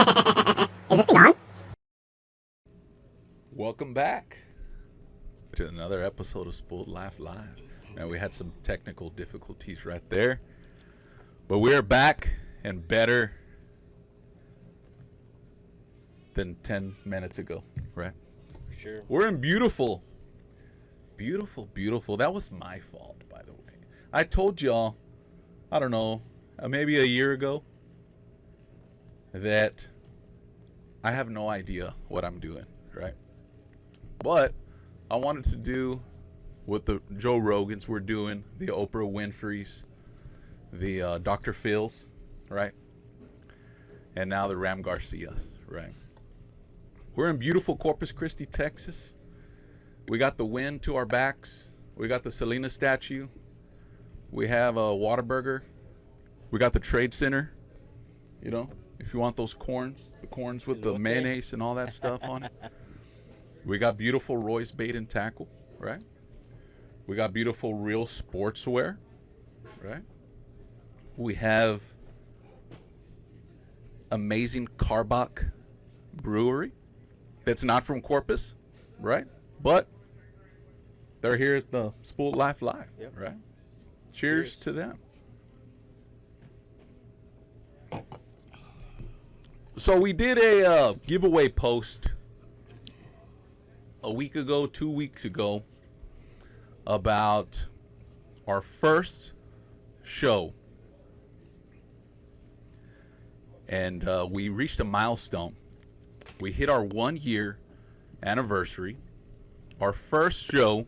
Is this thing on? Welcome back to another episode of Spoiled Life Live. Man, we had some technical difficulties right there, but we're back and better than 10 minutes ago, right? Sure. We're in beautiful. That was my fault, by the way. I told y'all, I don't know, maybe a year ago, that I have no idea what I'm doing, right? But I wanted to do what the Joe Rogans were doing, the Oprah Winfrey's, the Dr. Phil's, right? And now the Ram Garcias, right? We're in beautiful Corpus Christi, Texas. We got the wind to our backs. We got the Selena statue. We have a Whataburger. We got the Trade Center. You know, if you want those corns, the corns with the mayonnaise and all that stuff on it. We got beautiful Roy's Bait and Tackle, right? We got beautiful Real Sportswear, right? We have amazing Karbach Brewery that's not from Corpus, right? But they're here at the Spoiled Life Live, right? Cheers to them. So we did a giveaway post a week ago, 2 weeks ago, about our first show. And we reached a milestone. We hit our 1 year anniversary. Our first show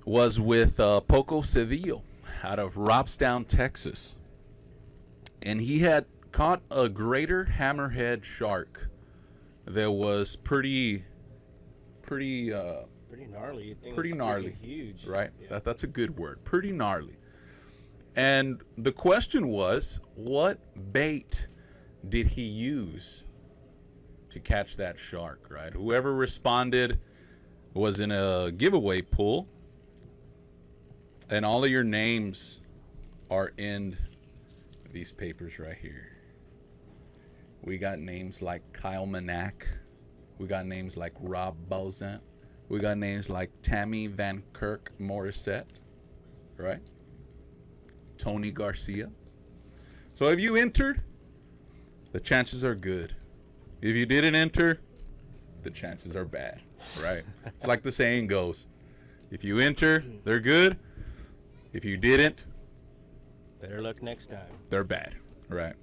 was with Poco Cedillo out of Robstown, Texas. And he had caught a greater hammerhead shark that was pretty gnarly. Pretty gnarly. Huge. Right? Yeah. That's a good word. Pretty gnarly. And the question was, what bait did he use to catch that shark, right? Whoever responded was in a giveaway pool, and all of your names are in these papers right here. We got names like Kyle Manack. We got names like Rob Balzant. We got names like Tammy Van Kirk Morissette, right? Tony Garcia. So if you entered, the chances are good. If you didn't enter, the chances are bad, right? It's like the saying goes. If you enter, they're good. If you didn't, Better luck next time. they're bad, right?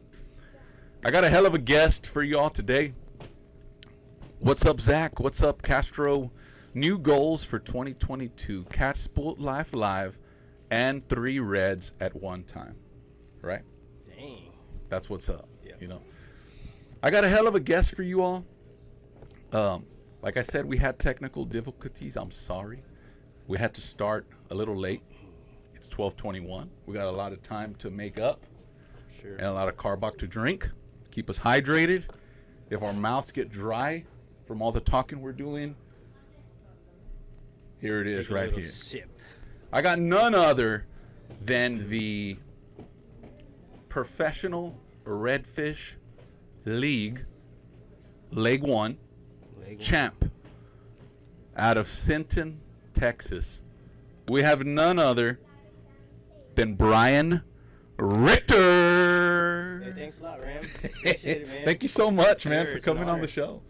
I got a hell of a guest for y'all today. What's up, Zach? What's up, Castro? New goals for 2022. Catch Spoiled Life Live and 3 Reds at one time, right? Dang. That's what's up, Yeah. you know. I got a hell of a guest for you all. Like I said, we had technical difficulties. I'm sorry. We had to start a little late. It's 12:21. We got a lot of time to make up Sure. and a lot of Karbach to drink. Keep us hydrated. If our mouths get dry from all the talking we're doing, here it is Take a right little here. Sip. I got none other than the Professional Redfish League, Leg 1 champ out of Sinton, Texas. We have none other than Bryan Richter. Hey, thanks a lot, Ram. Appreciate it, man. Thank you so much, man, Sure, for it's an coming on honor. the show.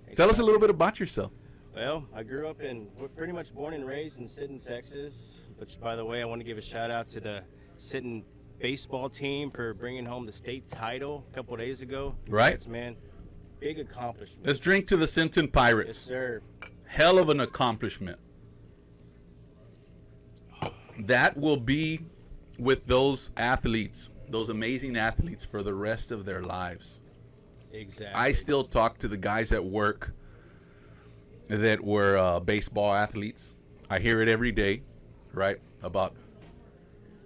Thanks Tell for us a having little me. bit about yourself. Well, I grew up we're pretty much born and raised in Sinton, Texas. Which, by the way, I want to give a shout out to the Sinton baseball team for bringing home the state title a couple of days ago. Right. Congrats, man. Big accomplishment. Let's drink to the Sinton Yes, Pirates. sir. Hell of an accomplishment. That will be with those athletes, those amazing athletes, for the rest of their lives. Exactly. I still talk to the guys at work that were baseball athletes. I hear it every day, right, about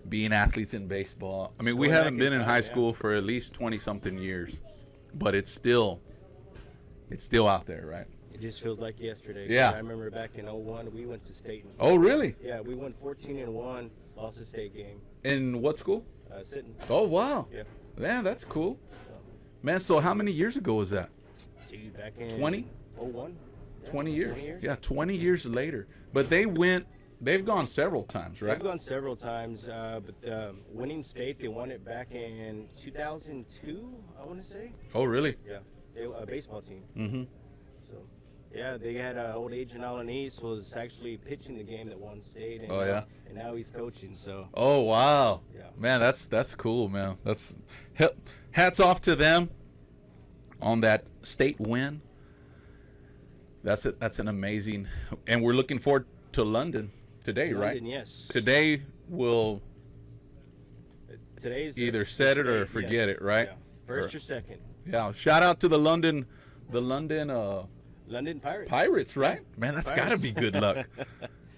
being athletes in baseball. I mean, we Going haven't back been in in time, high yeah. school for at least 20-something years, but it's still out there, right? It just feels like yesterday. Yeah. I remember back in '01, we went to state. Oh, really? Yeah, we won 14-1, lost the state game. In what school? Sitting. Oh, wow. Yeah. Yeah, that's cool. Man, so how many years ago was that? Dude, back in 20? 01? Yeah, 20 years. 20 years. Yeah, 20 years later. But they've gone several times, right? They've gone several times, but winning state, they won it back in 2002, I want to say. Oh, really? Yeah, a baseball team. Mm-hmm. So, yeah, they had old Agent Alanis was actually pitching the game that won state. And, Oh, yeah? And now he's coaching, so. Oh, wow. Yeah. Man, that's cool, man. Hats off to them on that state win. That's an amazing, and we're looking forward to London today, right? London, yes. Today we'll Today's either set it or forget it, right? Yeah. First or second. Yeah. Shout out to the London London Pirates. Pirates, right? Man, that's got to Pirates. be good luck.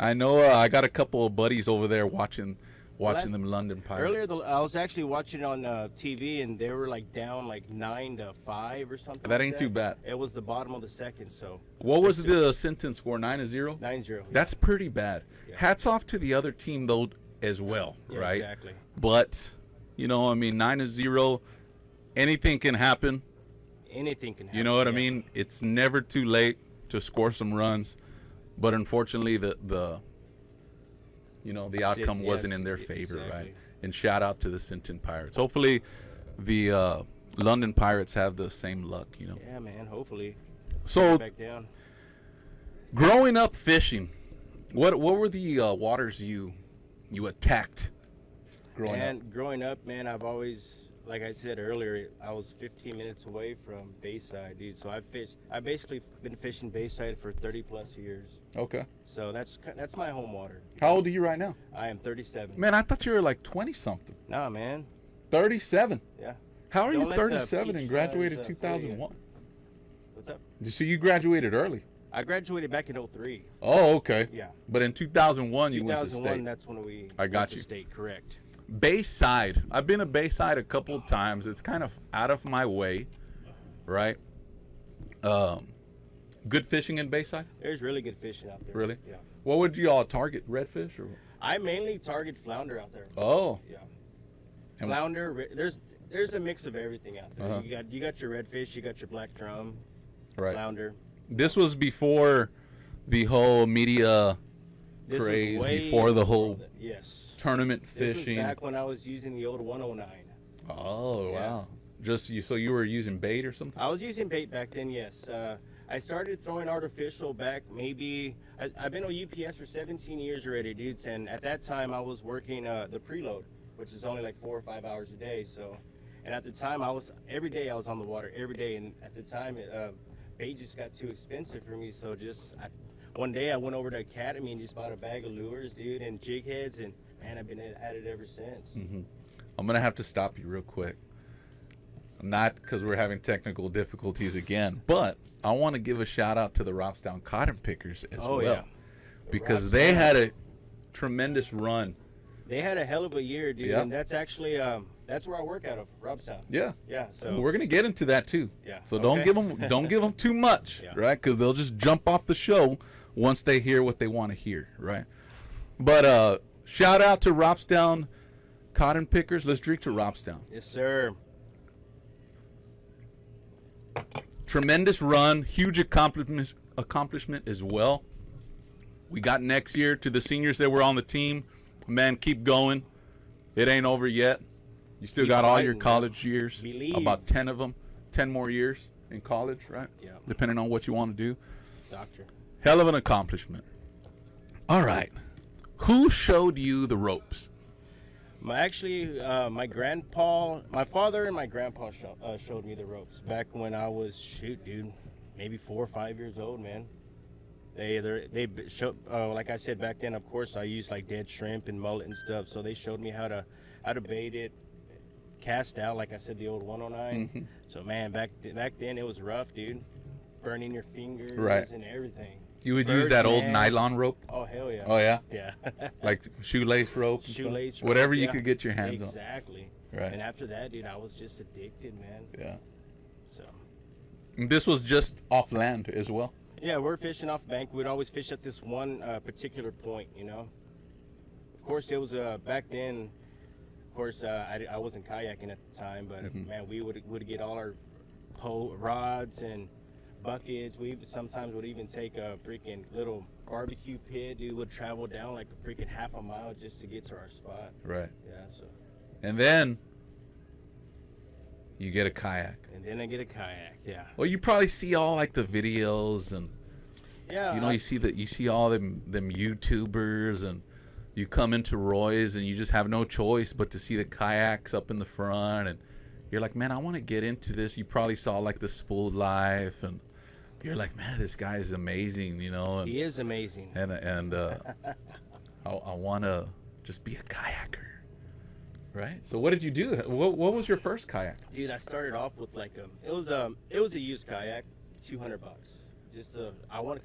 I know I got a couple of buddies over there watching them London Pirates. Earlier, I was actually watching on TV, and they were like down like 9-5 or something. That like ain't too bad. It was the bottom of the second, so. What was the sentence for 9-0? 9-0. That's pretty bad. Yeah. Hats off to the other team though as well, Yeah, right? exactly. But 9-0, anything can happen. Anything can happen. You know what I yeah. mean? It's never too late to score some runs, but unfortunately the outcome Yes, wasn't in their favor, exactly. right? And shout out to the Sinton Pirates. Hopefully the London Pirates have the same luck, Yeah, man. Hopefully. So Back down. growing up fishing, what were the waters you attacked Growing up, man, I've always, like I said earlier, I was 15 minutes away from Bayside, dude. So I've basically been fishing Bayside for 30 plus years. Okay. So that's my home water. How old are you right now? I am 37. Man, I thought you were like 20 something. Nah, man. 37. Yeah. How are Don't you let the 37 and peach graduated fuzz, 2001? What's up? So you graduated early. I graduated back in 03. Oh, okay. Yeah. But in 2001 you went to 2001, state. that's when we I got went to you. state, correct. Bayside. I've been to Bayside a couple of times. It's kind of out of my way, right? Good fishing in Bayside? There's really good fishing out there. Really? Yeah. What would you all target? Redfish or? I mainly target flounder out there. Oh, Yeah. And- Flounder, there's a mix of everything out there. Uh-huh. You got your redfish, you got your black drum, right. flounder. This was before the whole media This was craze, way before the whole yes. tournament This fishing. was back when I was using the old 109. Oh, Yeah. wow. So you were using bait or something? I was using bait back then, yes. I started throwing artificial back maybe, I've been on UPS for 17 years already, dudes, and at that time I was working the preload, which is only like 4 or 5 hours a day. So, and at the time every day I was on the water, every day, and at the time bait just got too expensive for me, so one day I went over to Academy and just bought a bag of lures, dude, and jig heads, and man, I've been at it ever since. I'm going to have to stop you real quick. Not because we're having technical difficulties again, but I want to give a shout out to the Robstown Cotton Pickers as well. Yeah. Because they had a tremendous run. They had a hell of a year, dude, Yeah. and that's actually that's where I work out of, Robstown. Yeah. Yeah, so We're gonna get into that too. Yeah, So okay. don't give them too much, Yeah. right? Because they'll just jump off the show once they hear what they want to hear, right? But shout out to Robstown Cotton Pickers. Let's drink to Robstown. yes, sir. Tremendous run, huge accomplishment as well. We got next year to the seniors that were on the team. Man, keep going. It ain't over yet. You still Keep got all your fighting, college years. Believe. About 10 of them. 10 more years in college, right? Yeah. Depending on what you want to do. Doctor. Hell of an accomplishment. All right. Who showed you the ropes? My father and my grandpa showed me the ropes back when I was maybe 4 or 5 years old, man. They showed, like I said back then. Of course, I used like dead shrimp and mullet and stuff. So they showed me how to bait it, cast out, like I said, the old 109. Mm-hmm. So man, back then it was rough, dude. Burning your fingers Right. and everything. You would use Bird that old nest. nylon rope? Oh hell yeah. Oh, yeah? Yeah. Like shoelace rope? and stuff? Shoelace rope, Whatever you yeah. could get your hands on. Exactly. Right. And after that, dude, I was just addicted, man. Yeah. So. And this was just off land as well? Yeah, we're fishing off bank. We'd always fish at this one particular point, you know. Of course, it was back then. Of course, I wasn't kayaking at the time, but man, we would get all our rods and buckets. We sometimes would even take a freaking little barbecue pit. Dude, would travel down like a freaking half a mile just to get to our spot. Right. Yeah. So. And then you get a kayak. And then I get a kayak. Yeah. Well, you probably see all like the videos and yeah. You know, you see all them YouTubers, and you come into Roy's and you just have no choice but to see the kayaks up in the front, and you're like, man, I want to get into this. You probably saw like the Spooled Life, and you're like, man, this guy is amazing, you know. And, he is amazing. And I want to just be a kayaker, right? So what did you do? What was your first kayak? Dude, I started off with like it was a used kayak, $200. Just I wanted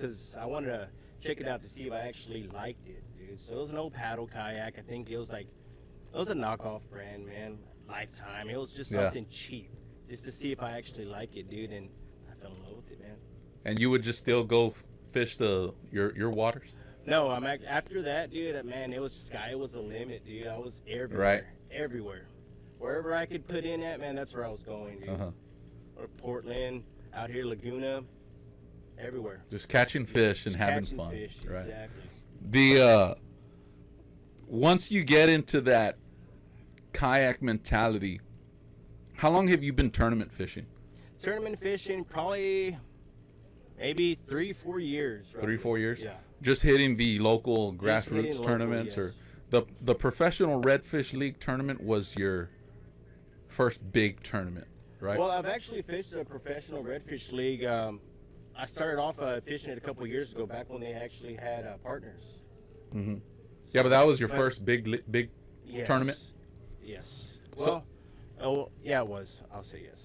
to check it out to see if I actually liked it, dude. So it was an old paddle kayak. I think it was a knockoff brand, man. Lifetime. It was just something cheap, just to see if I actually like it, dude. And I fell in love with it, man. And you would just still go fish your waters? No, after that, dude. Man, sky was the limit, dude. I was everywhere, right? Everywhere, wherever I could put in at, man. That's where I was going, dude. Or Portland, out here, Laguna, everywhere. Just catching fish and having fun, fish, right? Exactly. Once you get into that kayak mentality, how long have you been tournament fishing? Tournament fishing, probably maybe 3-4 years. Roughly. 3-4 years? Yeah. Just hitting the local grassroots tournaments, yes. Or the professional Redfish League tournament was your first big tournament, right? Well, I've actually fished a professional Redfish League. I started off fishing it a couple years ago, back when they actually had partners. Mm-hmm. Yeah, but that was your first big yes. tournament? Yes. Well, yeah, it was. I'll say yes.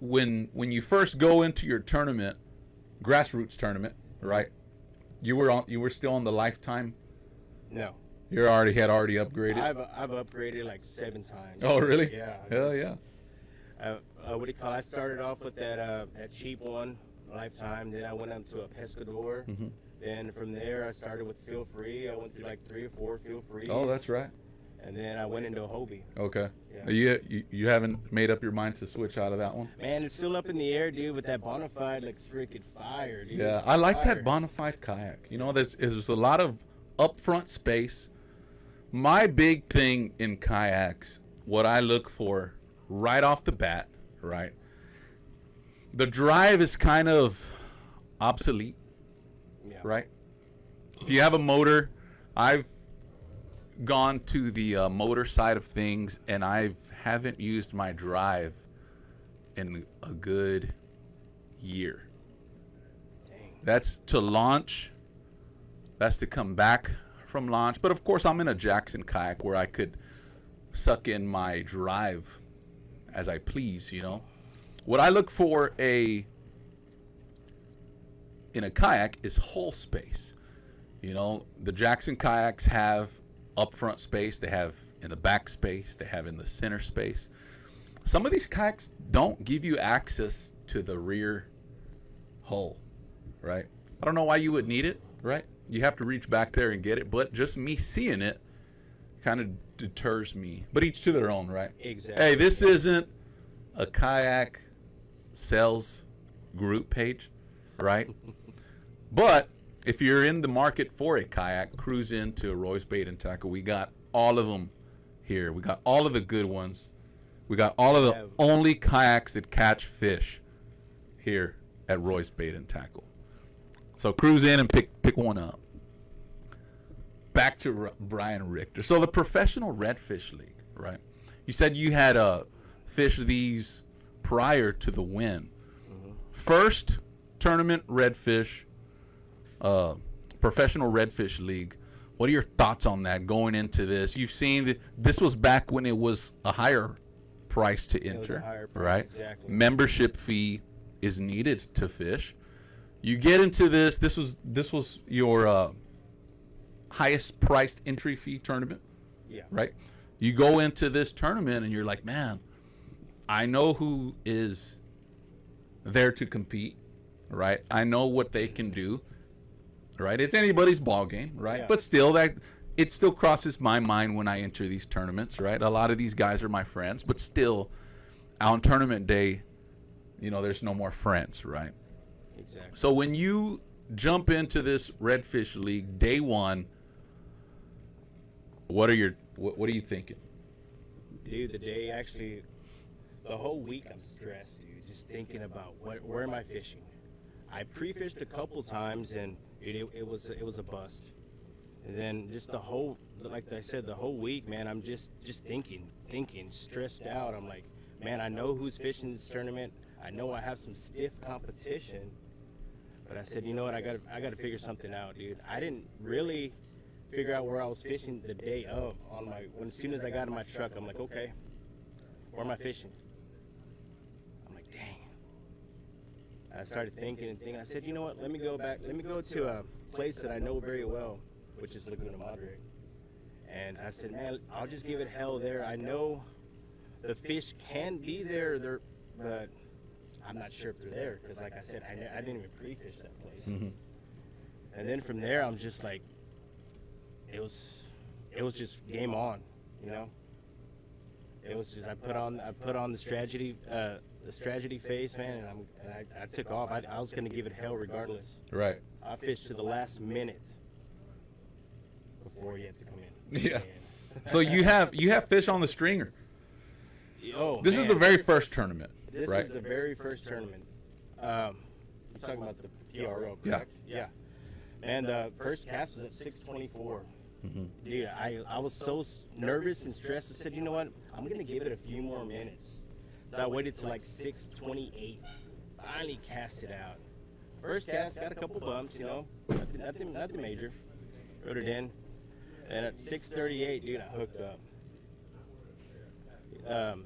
When you first go into your tournament, grassroots tournament, right? You were still on the lifetime? No. You had already upgraded? I've upgraded like 7 times. Oh, really? Yeah. Hell yeah. What do you call it? I started off with that cheap one, Lifetime. Then I went up to a Pescador. Mm-hmm. Then from there, I started with Feel Free. I went through like 3 or 4 Feel Free. Oh, that's right. And then I went into a Hobie. Okay. Yeah. You haven't made up your mind to switch out of that one? Man, it's still up in the air, dude, but that Bonafide looks freaking fire, dude. Yeah, I like that Bonafide kayak. You know, there's a lot of upfront space. My big thing in kayaks, what I look for right off the bat, right? The drive is kind of obsolete, right? If you have a motor, I've gone to the motor side of things, and I haven't used my drive in a good year. Dang. That's to launch. That's to come back from launch. But of course, I'm in a Jackson kayak where I could suck in my drive as I please, you know. What I look for in a kayak is hull space. You know, the Jackson kayaks have upfront space, they have in the back space, they have in the center space. Some of these kayaks don't give you access to the rear hull, right? I don't know why you would need it, right? You have to reach back there and get it, but just me seeing it kind of deters me. But each to their own, right? Exactly. Hey, this isn't a kayak sales group page, right? But if you're in the market for a kayak, cruise into Roy's Bait and Tackle. We got all of them here. We got all of the good ones. We got all of the only kayaks that catch fish here at Roy's Bait and Tackle. So cruise in and pick one up. Back to Bryan Richter. So the professional Redfish League, right? You said you had fished these prior to the win. Mm-hmm. First tournament redfish, professional Redfish League. What are your thoughts on that going into this? You've seen that this was back when it was a higher price to enter, right? Exactly. Membership fee is needed to fish. You get into this. This was your highest priced entry fee tournament, right? You go into this tournament and you're like, man, I know who is there to compete, right? I know what they can do, right? It's anybody's ball game, right? Yeah. But still, that it still crosses my mind when I enter these tournaments, right? A lot of these guys are my friends, but still, on tournament day, you know, there's no more friends, right? Exactly. So when you jump into this Redfish League day one, what are you thinking? Dude, the whole week I'm stressed, dude. Just thinking about where am I fishing? I pre-fished a couple times and it was a bust. And then just the whole, like I said, the whole week, man, I'm just thinking, stressed out. I'm like, man, I know who's fishing this tournament. I know I have some stiff competition. But I said, you know what, I gotta figure something out, dude. I didn't really figure out where I was fishing the day of. As soon as I got in my truck, I'm like, okay, where am I fishing? I'm like, dang. I started thinking. I said, you know what, let me go to a place that I know very well, which is Laguna Madre. And I said, man, I'll just give it hell there. I know the fish can be there, but I'm not sure if they're there because, like I said, I didn't even pre-fish that place. Mm-hmm. And then from there, I'm just like, it was just game on, you know. It was just I put on the strategy face, man, and I took off. I was gonna give it hell regardless. Right. I fished to the last minute before you have to come in. Yeah. So you have fish on the stringer. Oh, This is the very first tournament, This right? is the very first tournament. You're talking about the PRO, correct? Yeah. And the first cast was at 6:24. Mm-hmm. Dude, I was so nervous and stressed. I said, you know what? I'm going to give it a few more minutes. So I waited till like 6:28. Finally cast it out. First cast, got a couple bumps, you know. Nothing major. Wrote it in. And at 6:38, dude, I hooked up.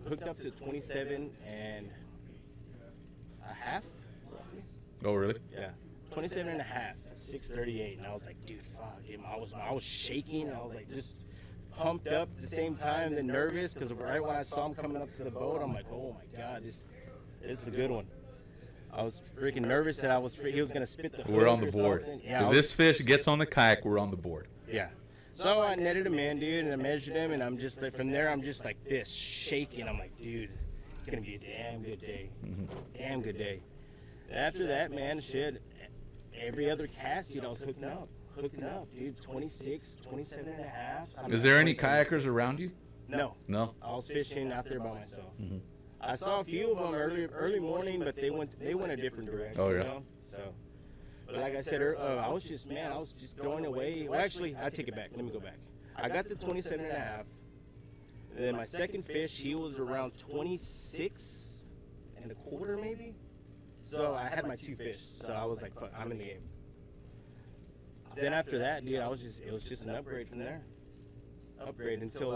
Hooked up to 27 and a half. Oh, really? Yeah, 27 and a half at 6:38, and I was like, dude, fuck, dude. I was shaking. I was like, just pumped up at the same time, then nervous because right when I saw him coming up to the boat, I'm like, oh my god, this is a good one. I was freaking nervous that he was gonna spit the hook. We're on the or board. something. Yeah, If this fish gets on the kayak, we're on the board. yeah. So I netted him in, dude, and I measured him, and I'm just like, from there, I'm just like this, shaking. I'm like, dude, it's gonna be a damn good day. Mm-hmm. Damn good day. And after that, man, shit, every other cast, dude, I was hooking up, dude, 26, 27 and a half. Is there any kayakers around you? No. No. I was fishing out there by myself. Mm-hmm. I saw a few of them early morning, but they went a different direction. Oh, yeah. You know? So, but like I said, I was just throwing away. Well, actually, I take it back. Let me go back. I got the 27 and a half. And then my second fish, he was around 26 and a quarter, maybe. So I had my two fish. So I was like, fuck, I'm in the game. Then after that, dude, it was just an upgrade from there. Upgrade until,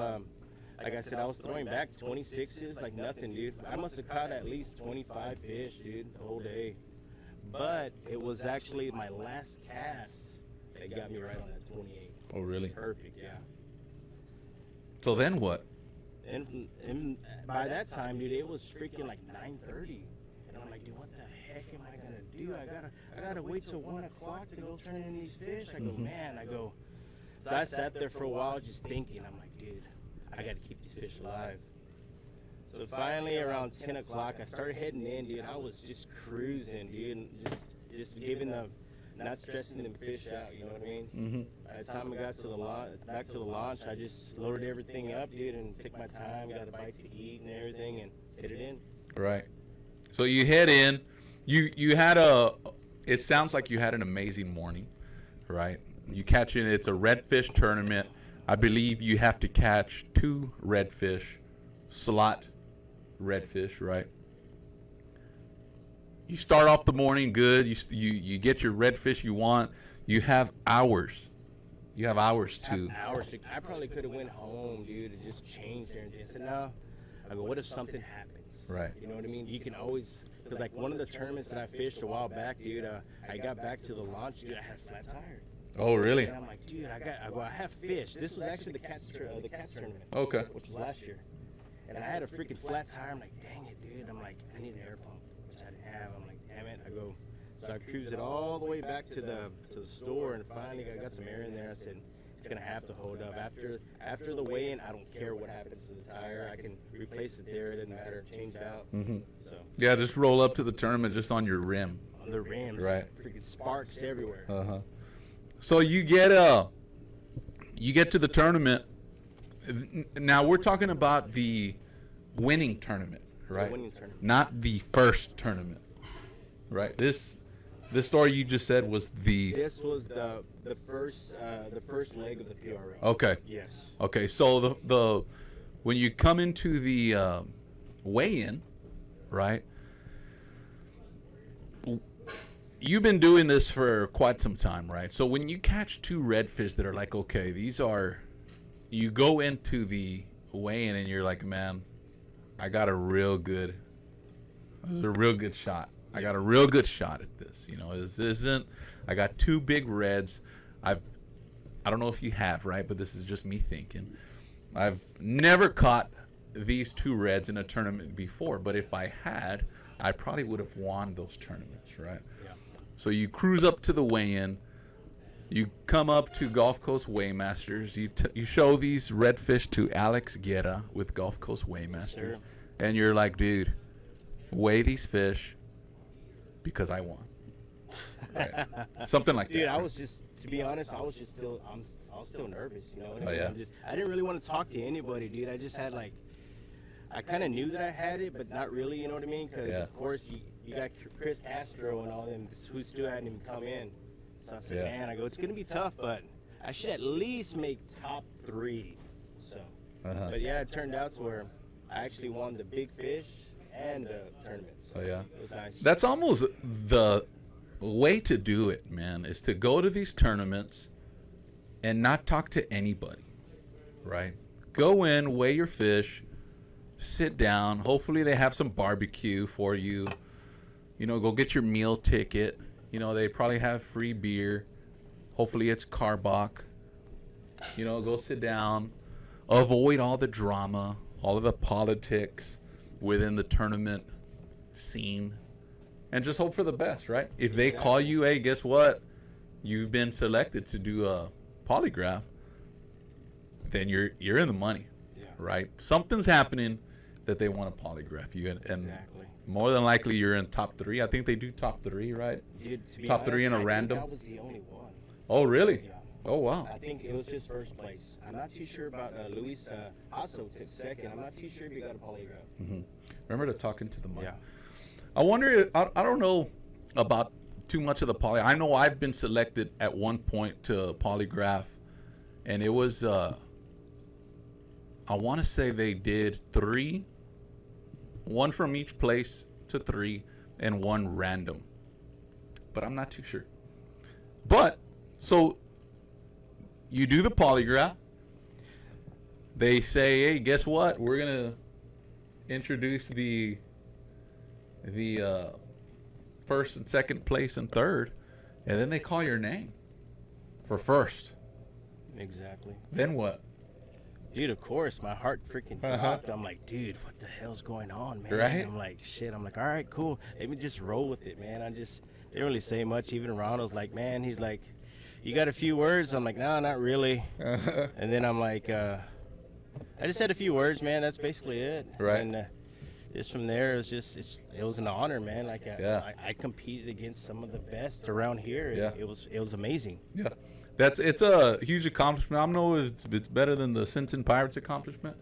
like I said, I was throwing back 26s like nothing, dude. I must have caught at least 25 fish, dude, the whole day. But it was actually my last cast that got me right on that 28. Oh, really? Perfect, yeah. So then what? And by that time, dude, it was freaking like 9:30. And I'm like, dude, what the heck am I gonna do? I gotta wait till 1 o'clock to go turn in these fish. I go, man, So I sat there for a while just thinking. I'm like, dude, I gotta keep these fish alive. So finally, around 10 o'clock, I started heading in, dude. I was just cruising, dude, and just giving not stressing them fish out. You know what I mean? Mm-hmm. By the time I got to back to the launch, I just loaded everything up, dude, and took my time, got a bite to eat and everything, and hit it in. Right. So you head in. You had it sounds like you had an amazing morning, right? You catch it. It's a redfish tournament. I believe you have to catch 2 redfish, slot redfish, right? You start off the morning good. You get your redfish you want. You have hours. You have hours too. Hours. I probably could have went home, dude, and just changed everything. I said, no. I go, what if something happens? Right. You know what I mean? You can always, because like one of the tournaments that I fished a while back, dude, I got back to the launch, dude, I had a flat tire. Oh, really? And I'm like, dude, I have fish. This was actually the cats tournament. Okay. Which was last year. And I had a freaking flat tire. I'm like, dang it, dude. I'm like, I need an air pump, which I didn't have. I'm like, damn it. So I cruised it all the way back to the store, and finally I got some air in there. I said, it's it's gonna have to hold up. After the weigh-in, I don't care what happens to the tire. I can replace it there. It doesn't matter. Change it out. So Yeah, just roll up to the tournament just on your rim. on the rims, Right. freaking sparks everywhere. So you get to the tournament. Now we're talking about the winning tournament, right? The winning tournament. Not the first tournament, right? This story you just said was the This was the first leg of the PRA. okay. Yes. Okay, so the when you come into the weigh-in, right? You've been doing this for quite some time, right? So when you catch two redfish that are like, okay, these are, you go into the weigh-in and you're like, man, I got a real good, this is a real good shot. I got a real good shot at this. You know, this isn't, I got two big reds. I don't know if you have, right? But this is just me thinking. I've never caught these two reds in a tournament before, but if I had, I probably would have won those tournaments, right? Yeah. So you cruise up to the weigh-in. You come up to Gulf Coast Weighmasters. You show these redfish to Alex Guerra with Gulf Coast Weighmasters. Sure. And you're like, dude, weigh these fish because I won. Right. Something like that. Dude, I right? was just, to be honest, I was still nervous, you know. Oh, yeah? I didn't really want to talk to anybody, dude. I just had like, I kind of knew that I had it, but not really, you know what I mean? Because Yeah. of course you got Chris Castro and all them who still hadn't even come in. So I said, Yeah. man, I go, it's gonna be tough, but I should at least make top 3. So, but yeah, it turned out to where I actually won the big fish and the tournament. So Oh, yeah. it was nice. That's almost the way to do it, man, is to go to these tournaments and not talk to anybody, right? Go in, weigh your fish, sit down. Hopefully they have some barbecue for you. You know, go get your meal ticket. You know, they probably have free beer. Hopefully it's Carbach. You know, go sit down. Avoid all the drama, all of the politics within the tournament scene. And just hope for the best, right? If they call you, hey, guess what? You've been selected to do a polygraph, then you're in the money, right? Something's happening that they want to polygraph you, and Exactly. more than likely you're in top 3. I think they do top 3, right? Dude, to be Top 3 in a honest, I think random? I was the only one. Oh, really? Yeah. Oh, wow. I think it was just first place. I'm not too sure about Luis Hasso took second. I'm not too sure if he got a polygraph. Remember to talk into the mic. Yeah. I wonder, I don't know about too much of the poly. I know I've been selected at one point to polygraph, and it was, I want to say they did 3, 1 from each place to 3, and 1 random. But I'm not too sure. But, so, you do the polygraph. They say, hey, guess what? We're going to introduce the first and second place and third, and then they call your name for first. Exactly. Then what? Dude, of course, my heart freaking dropped. I'm like, dude, what the hell's going on, man? Right? I'm like, shit. I'm like, all right, cool. Let me just roll with it, man. I just didn't really say much. Even Ronald's like, man, he's like, you got a few words? I'm like, no, not really. And then I'm like, I just said a few words, man. That's basically it. Right. And just from there, it was just, it was an honor, man. Like, Yeah. I competed against some of the best around here. Yeah. It was amazing. Yeah, it's a huge accomplishment. I don't know if it's better than the Sinton Pirates accomplishment,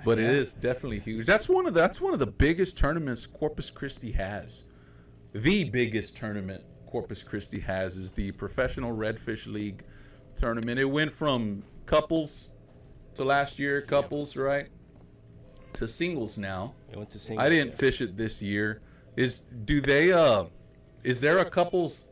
but it is definitely huge. That's one of the biggest tournaments Corpus Christi has. The biggest tournament Corpus Christi has is the Professional Redfish League tournament. It went from couples to last year couples, right, to singles now. It went to singles. I didn't fish it this year. Is there a couples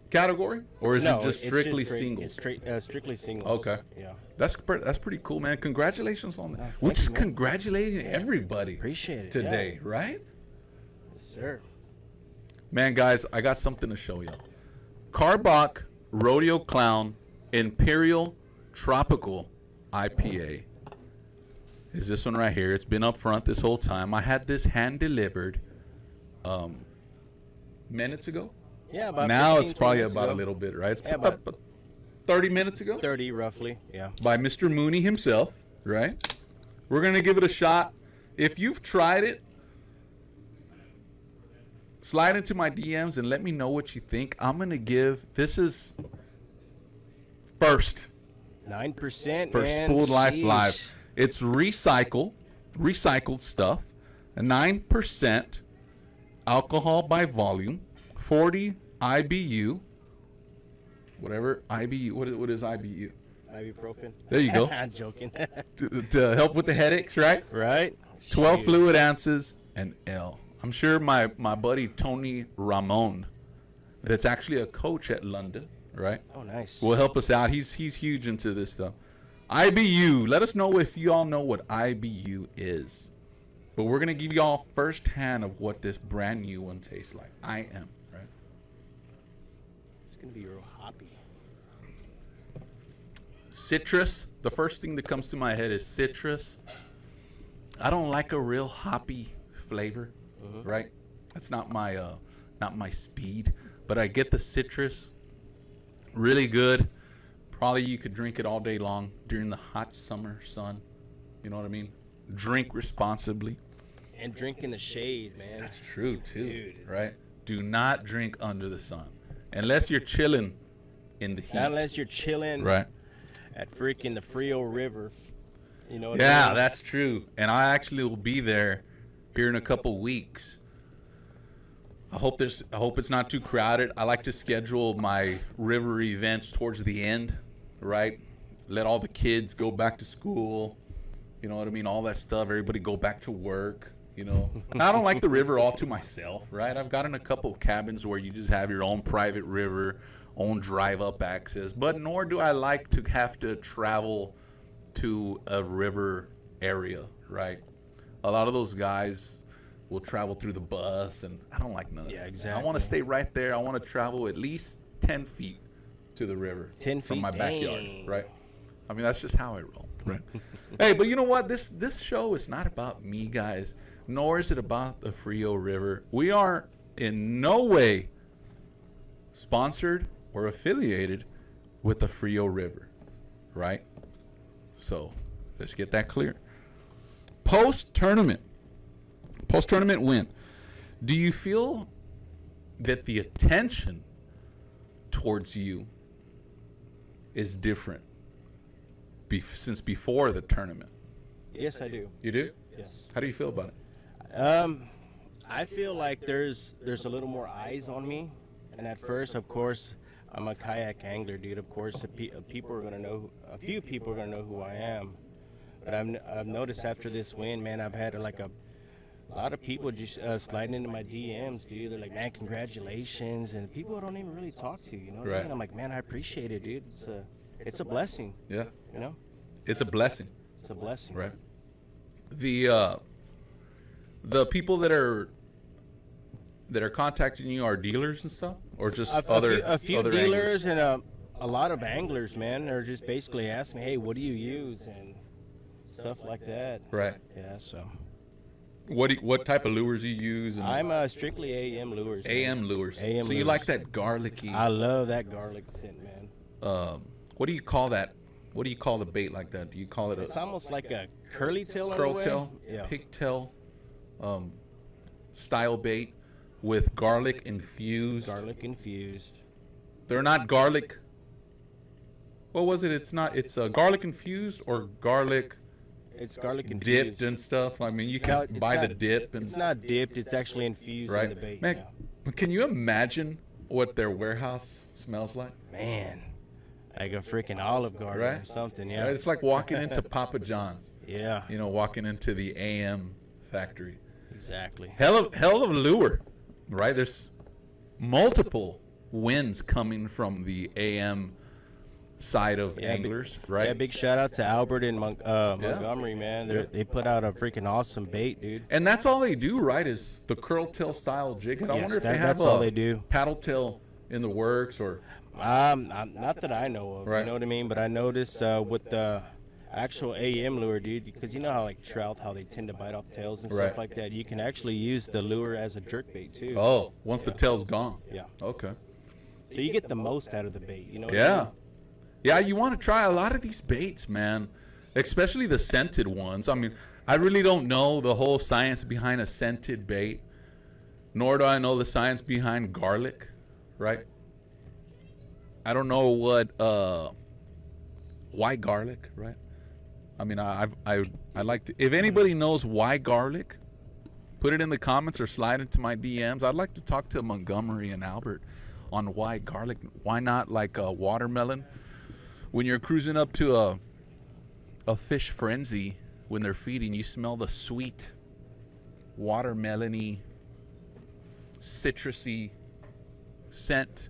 category, or is No, it just it's strictly straight- singles? It's strictly singles. Okay. Yeah. That's pretty cool, man. Congratulations on that. thank We're you, just man. congratulating everybody Appreciate it. today, right? Yeah. Yes, sir. Man, guys, I got something to show you. Carbach Rodeo Clown Imperial Tropical IPA is this one right here. It's been up front this whole time. I had this hand delivered minutes ago. Yeah, about Now 15, it's probably 20 minutes about a ago. little bit, right? It's Yeah, about 30 minutes ago 30 roughly, yeah. by Mr. Mooney himself, right? We're going to give it a shot. If you've tried it, slide into my DMs and let me know what you think. I'm going to give, this is first 9%, for man. Spooled Life Sheesh. Live. It's recycled stuff, and 9% alcohol by volume, 40 IBU, whatever IBU. What is IBU? Ibuprofen. There you go. I'm joking. to help with the headaches, right? Right. 12 Shoot. fluid ounces and L. I'm sure my buddy Tony Ramon, that's actually a coach at London, right? Oh, nice. Will help us out. He's huge into this stuff. IBU. Let us know if you all know what IBU is. But we're gonna give you all first hand of what this brand new one tastes like. I am, right? It's gonna be real hoppy. Citrus. The first thing that comes to my head is citrus. I don't like a real hoppy flavor, right? That's not my speed. But I get the citrus. Really good. Probably you could drink it all day long during the hot summer sun. You know what I mean? Drink responsibly. And drink in the shade, man. That's true too, Dude, right? Do not drink under the sun unless you're chilling in the heat. Not unless you're chilling Right. at freaking the Frio River. You know what I Yeah, mean? that's true. And I actually will be there here in a couple weeks. I hope it's not too crowded. I like to schedule my river events towards the end, right? Let all the kids go back to school. You know what I mean? All that stuff. Everybody go back to work. You know, I don't like the river all to myself, right? I've gotten a couple of cabins where you just have your own private river, own drive-up access. But nor do I like to have to travel to a river area, right? A lot of those guys will travel through the bus, and I don't like none of that. Yeah, exactly. I want to stay right there. I want to travel at least 10 feet to the river 10 from feet, my backyard, dang. right? I mean, that's just how I roll, right? Hey, but you know what? This show is not about me, guys, nor is it about the Frio River. We are in no way sponsored or affiliated with the Frio River, right? So let's get that clear. Post-tournament win. Do you feel that the attention towards you is different since before the tournament? Yes, I do. You do? Yes. How do you feel about it? I feel like there's a little more eyes on me, and at first, of course, I'm a kayak angler, dude. Of course, a few people are gonna know who I am. But I've noticed after this win, man, I've had like a lot of people just sliding into my DMs, dude. They're like, man, congratulations, and people I don't even really talk to, you know what I Right. mean? I'm like, man, I appreciate it, dude. It's a blessing, Yeah. you know. It's a blessing, It's a blessing. right? The people that are contacting you are dealers and stuff, or just A few other dealers and a lot of anglers, man. They're just basically asking me, hey, what do you use and stuff like that. Right. Yeah, so What type of lures you use? And I'm strictly AM lures. man. AM lures. AM so you lures. like that garlicky? I love that garlic scent, man. What do you call that? What do you call the bait like that? Do you call it It's a almost like a curly tail in a curl way. tail, Yeah. pigtail style bait with garlic infused? Garlic infused. They're not garlic. What was it? It's garlic infused or garlic It's garlic infused. dipped and stuff. I mean, you No, can it's buy the not- dip and It's not dipped. It's actually infused right. in the bait. Man, yeah. can you imagine what their warehouse smells like? Man, like a freaking Olive Garden or Right. something. Yeah. Right? It's like walking into Papa John's. Yeah. You know, walking into the AM factory. Exactly. Hell of a lure, right? There's multiple wins coming from the AM side of Yeah, anglers, right? Yeah, big shout out to Albert and Montgomery, man. They put out a freaking awesome bait, dude. And that's all they do, right? Is the curl tail style jig. And I Yes, wonder if they have that's all they do. paddle tail in the works, or Not that I know of, Right. you know what I mean? But I noticed with the actual AM lure, dude, because you know how like trout, how they tend to bite off tails and Right. stuff like that. You can actually use the lure as a jerk bait too. once the tail's gone. Yeah. Okay. So you get the most out of the bait, you know? What I Yeah. mean? Yeah, you want to try a lot of these baits, man, especially the scented ones. I mean, I really don't know the whole science behind a scented bait, nor do I know the science behind garlic, right? I don't know why garlic, right? I mean, I like to. If anybody knows why garlic, put it in the comments or slide into my DMs. I'd like to talk to Montgomery and Albert on why garlic. Why not like a watermelon? When you're cruising up to a fish frenzy, when they're feeding, you smell the sweet, watermelony, citrusy scent.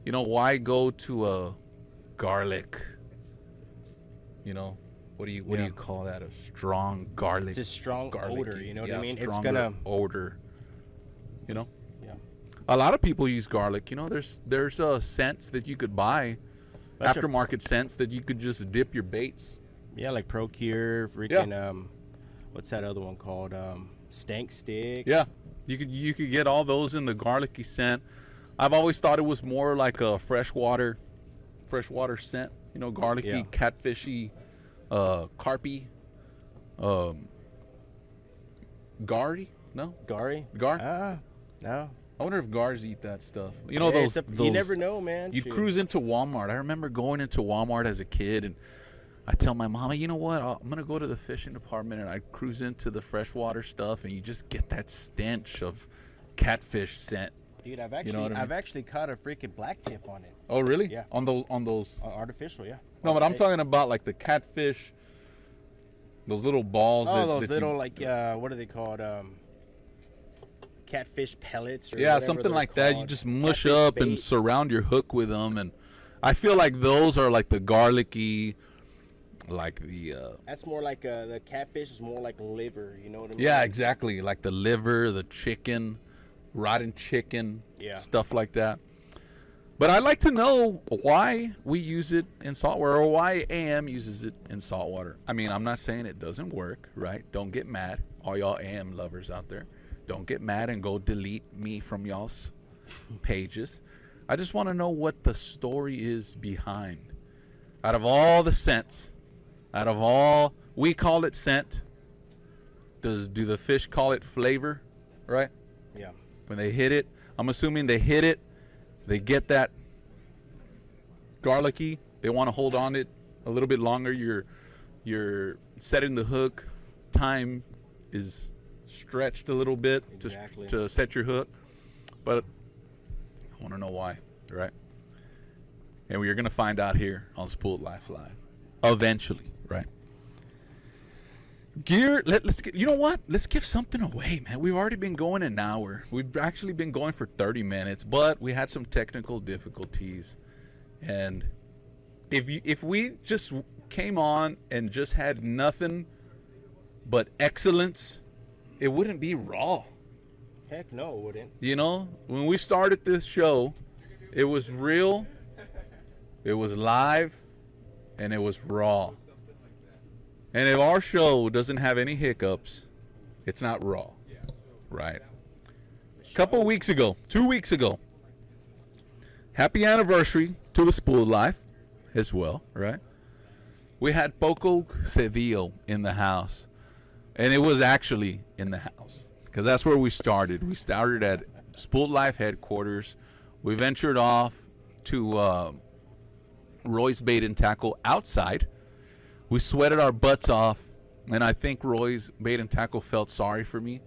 You know, why go to a garlic? You know, what do you call that? A strong garlic. Just strong garlicky, odor. You know what I mean? It's stronger gonna odor. You know. Yeah. A lot of people use garlic. You know, there's scents that you could buy, aftermarket scents that you could just dip your baits. Yeah, like Procure, freaking what's that other one called? Stank Stick. Yeah, you could get all those in the garlicky scent. I've always thought it was more like a freshwater scent. You know, garlicky, catfishy, carpy, gary? No, Gary? gar? No. I wonder if gars eat that stuff. You know, those you never know, man. You'd cruise into Walmart. I remember going into Walmart as a kid, and I tell my mama, you know what? I'm gonna go to the fishing department, and I cruise into the freshwater stuff, and you just get that stench of catfish scent. Dude, I've actually caught a freaking black tip on it. Oh, really? Yeah. On those artificial, yeah. No, but I'm talking about like the catfish, those little balls. Oh, those little like what are they called? Catfish pellets. Or yeah, something like called. that. You just mush Catfish up bait. and surround your hook with them, and I feel like those are like the garlicky, like the. That's more like the catfish is more like liver. You know what I mean? Yeah, exactly. Like the liver, the chicken, rotten chicken, stuff like that. But I'd like to know why we use it in saltwater, or why AM uses it in saltwater. I mean, I'm not saying it doesn't work, right? Don't get mad, all y'all AM lovers out there. Don't get mad and go delete me from y'all's pages. I just want to know what the story is behind. Out of all the scents, we call it scent. Do the fish call it flavor, right? Yeah. When they hit it, I'm assuming they hit it, they get that garlicky, they want to hold on it a little bit longer. You're setting the hook, time is stretched a little bit to set your hook, but I want to know why, right? And we're gonna find out here on Spooled Life Live eventually, right? Gear, let's get, you know what? Let's give something away, man. We've already been going an hour. We've actually been going for 30 minutes, but we had some technical difficulties. And if we just came on and just had nothing but excellence, it wouldn't be raw. Heck no, it wouldn't. You know, when we started this show, it was real, it was live, and it was raw. And if our show doesn't have any hiccups, it's not raw, right? Couple weeks ago, 2 weeks ago, happy anniversary to the Spooled Life as well, right? We had Poco Cedillo in the house, and it was actually in the house because that's where we started. We started at Spooled Life headquarters. We ventured off to Roy's Bait and Tackle outside. We sweated our butts off, and I think Roy's Bait and Tackle felt sorry for me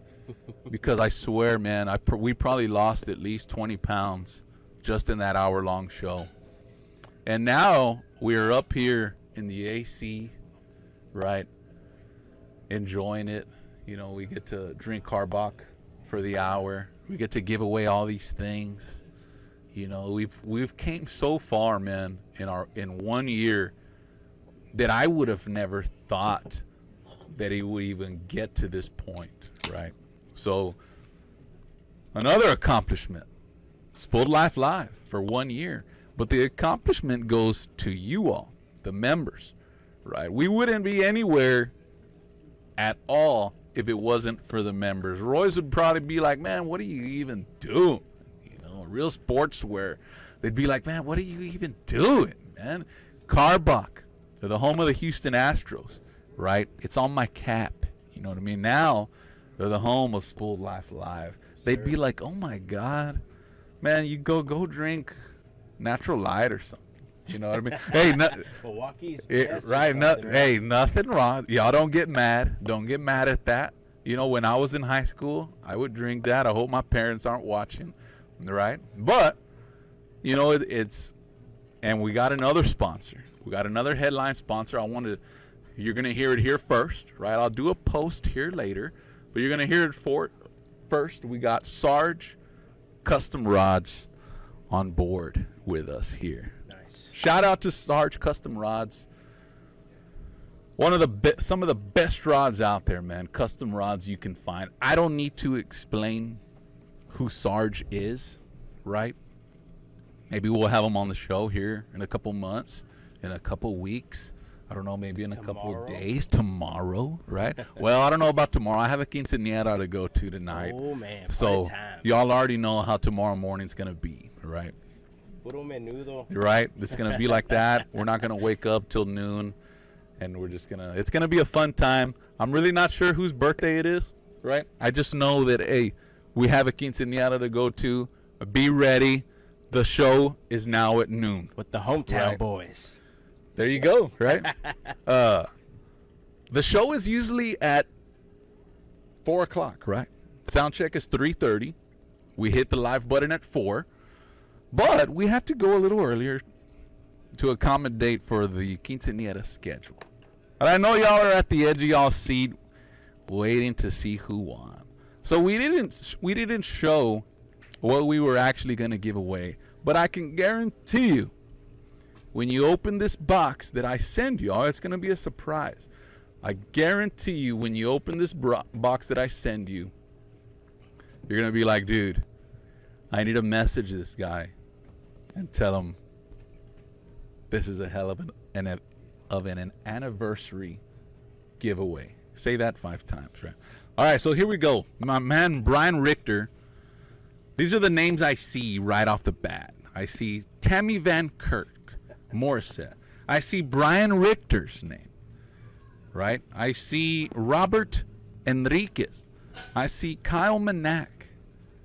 because I swear, man, we probably lost at least 20 pounds just in that hour-long show. And now we are up here in the AC, right, enjoying it. You know, we get to drink Carbach for the hour. We get to give away all these things. You know, we've came so far, man, in 1 year, that I would have never thought that it would even get to this point, right? So, another accomplishment. Spooled Life Live for 1 year. But the accomplishment goes to you all, the members, right? We wouldn't be anywhere at all if it wasn't for the members. Royce would probably be like, man, what are you even doing? You know, Real Sportswear, they'd be like, man, what are you even doing, man? Carbach. They're the home of the Houston Astros, right? It's on my cap. You know what I mean? Now, they're the home of Spooled Life Live. They'd be like, oh my God, man, you go drink Natural Light or something. You know what I mean? Hey, Milwaukee's right? Hey, nothing wrong. Y'all don't get mad. Don't get mad at that. You know, when I was in high school, I would drink that. I hope my parents aren't watching, right? But, you know, and we got another sponsor. We got another headline sponsor. You're going to hear it here first, right? I'll do a post here later, but you're going to hear it first. We got Sarge Custom Rods on board with us here. Nice. Shout out to Sarge Custom Rods. Some of the best rods out there, man. Custom rods you can find. I don't need to explain who Sarge is, right? Maybe we'll have him on the show here in a couple months, in a couple weeks. I don't know, maybe in a couple of days. Tomorrow, right? Well, I don't know about tomorrow. I have a quinceañera to go to tonight. Oh, man. So y'all already know how tomorrow morning's going to be, right? Puro menudo. Right? It's going to be like that. We're not going to wake up till noon, and it's going to be a fun time. I'm really not sure whose birthday it is, right? I just know that, hey, we have a quinceañera to go to. Be ready. The show is now at noon. With the hometown boys. There you go, right? The show is usually at 4 o'clock, right? Sound check is 3:30. We hit the live button at 4. But we had to go a little earlier to accommodate for the quinceañera schedule. And I know y'all are at the edge of y'all's seat waiting to see who won. So we didn't show what we were actually going to give away. But I can guarantee you, when you open this box that I send y'all, it's going to be a surprise. I guarantee you, when you open this box that I send you, you're going to be like, dude, I need to message this guy and tell him this is a hell of an anniversary giveaway. Say that 5 times, right? All right, so here we go. My man, Bryan Richter. These are the names I see right off the bat. I see Tammy Van Kirk. Morissette. I see Bryan Richter's name, right? I see Robert Enriquez. I see Kyle Manac.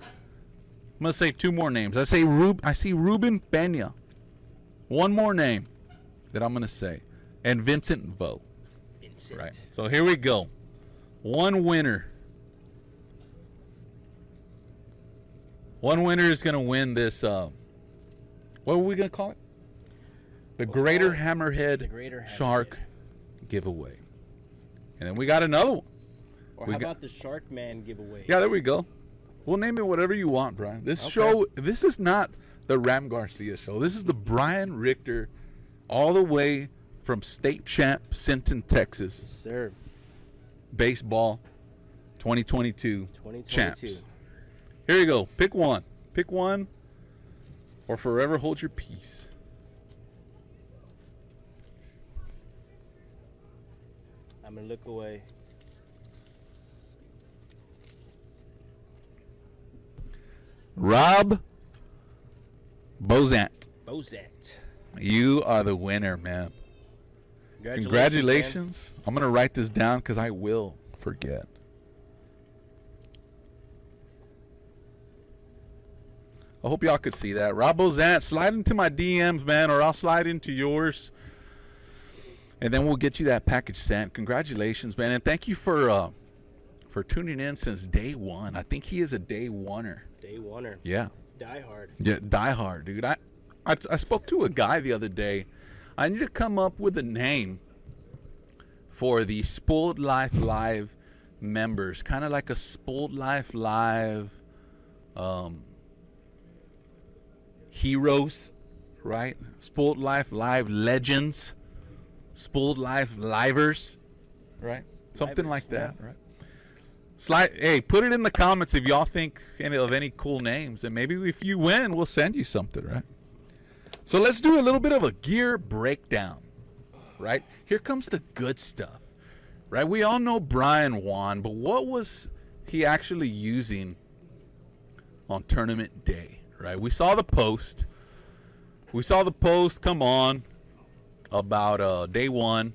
I'm going to say 2 more names. I see Ruben Peña. 1 more name that I'm going to say. And Vincent Vo. Right. So here we go. 1 winner. 1 winner is going to win this, what are we going to call it? The Greater Hammerhead Shark giveaway. And then we got another one. Or how about the Shark Man giveaway? Yeah, there we go. We'll name it whatever you want, Brian. This is not the Ram Garcia show. This is the Bryan Richter, all the way from state champ, Sinton, Texas. Yes, sir. Baseball 2022 champs. Here you go. Pick one. Pick one or forever hold your peace. I'm going to look away. Rob Bozant. Bozant. You are the winner, man. Congratulations. Man. I'm going to write this down because I will forget. I hope y'all could see that. Rob Bozant, slide into my DMs, man, or I'll slide into yours. And then we'll get you that package sent. Congratulations, man. And thank you for tuning in since day one. I think he is a day oneer. Day oneer. Yeah. Die hard. Yeah, die hard, dude. I spoke to a guy the other day. I need to come up with a name for the Spooled Life Live members. Kind of like a Spooled Life Live heroes, right? Spooled Life Live legends. Spooled Life livers, right? Something like that, right? Hey, put it in the comments if y'all think of any cool names, and maybe if you win, we'll send you something, right? So let's do a little bit of a gear breakdown, right? Here comes the good stuff, right? We all know Bryan won, but what was he actually using on tournament day, right? We saw the post. Come on. about day one.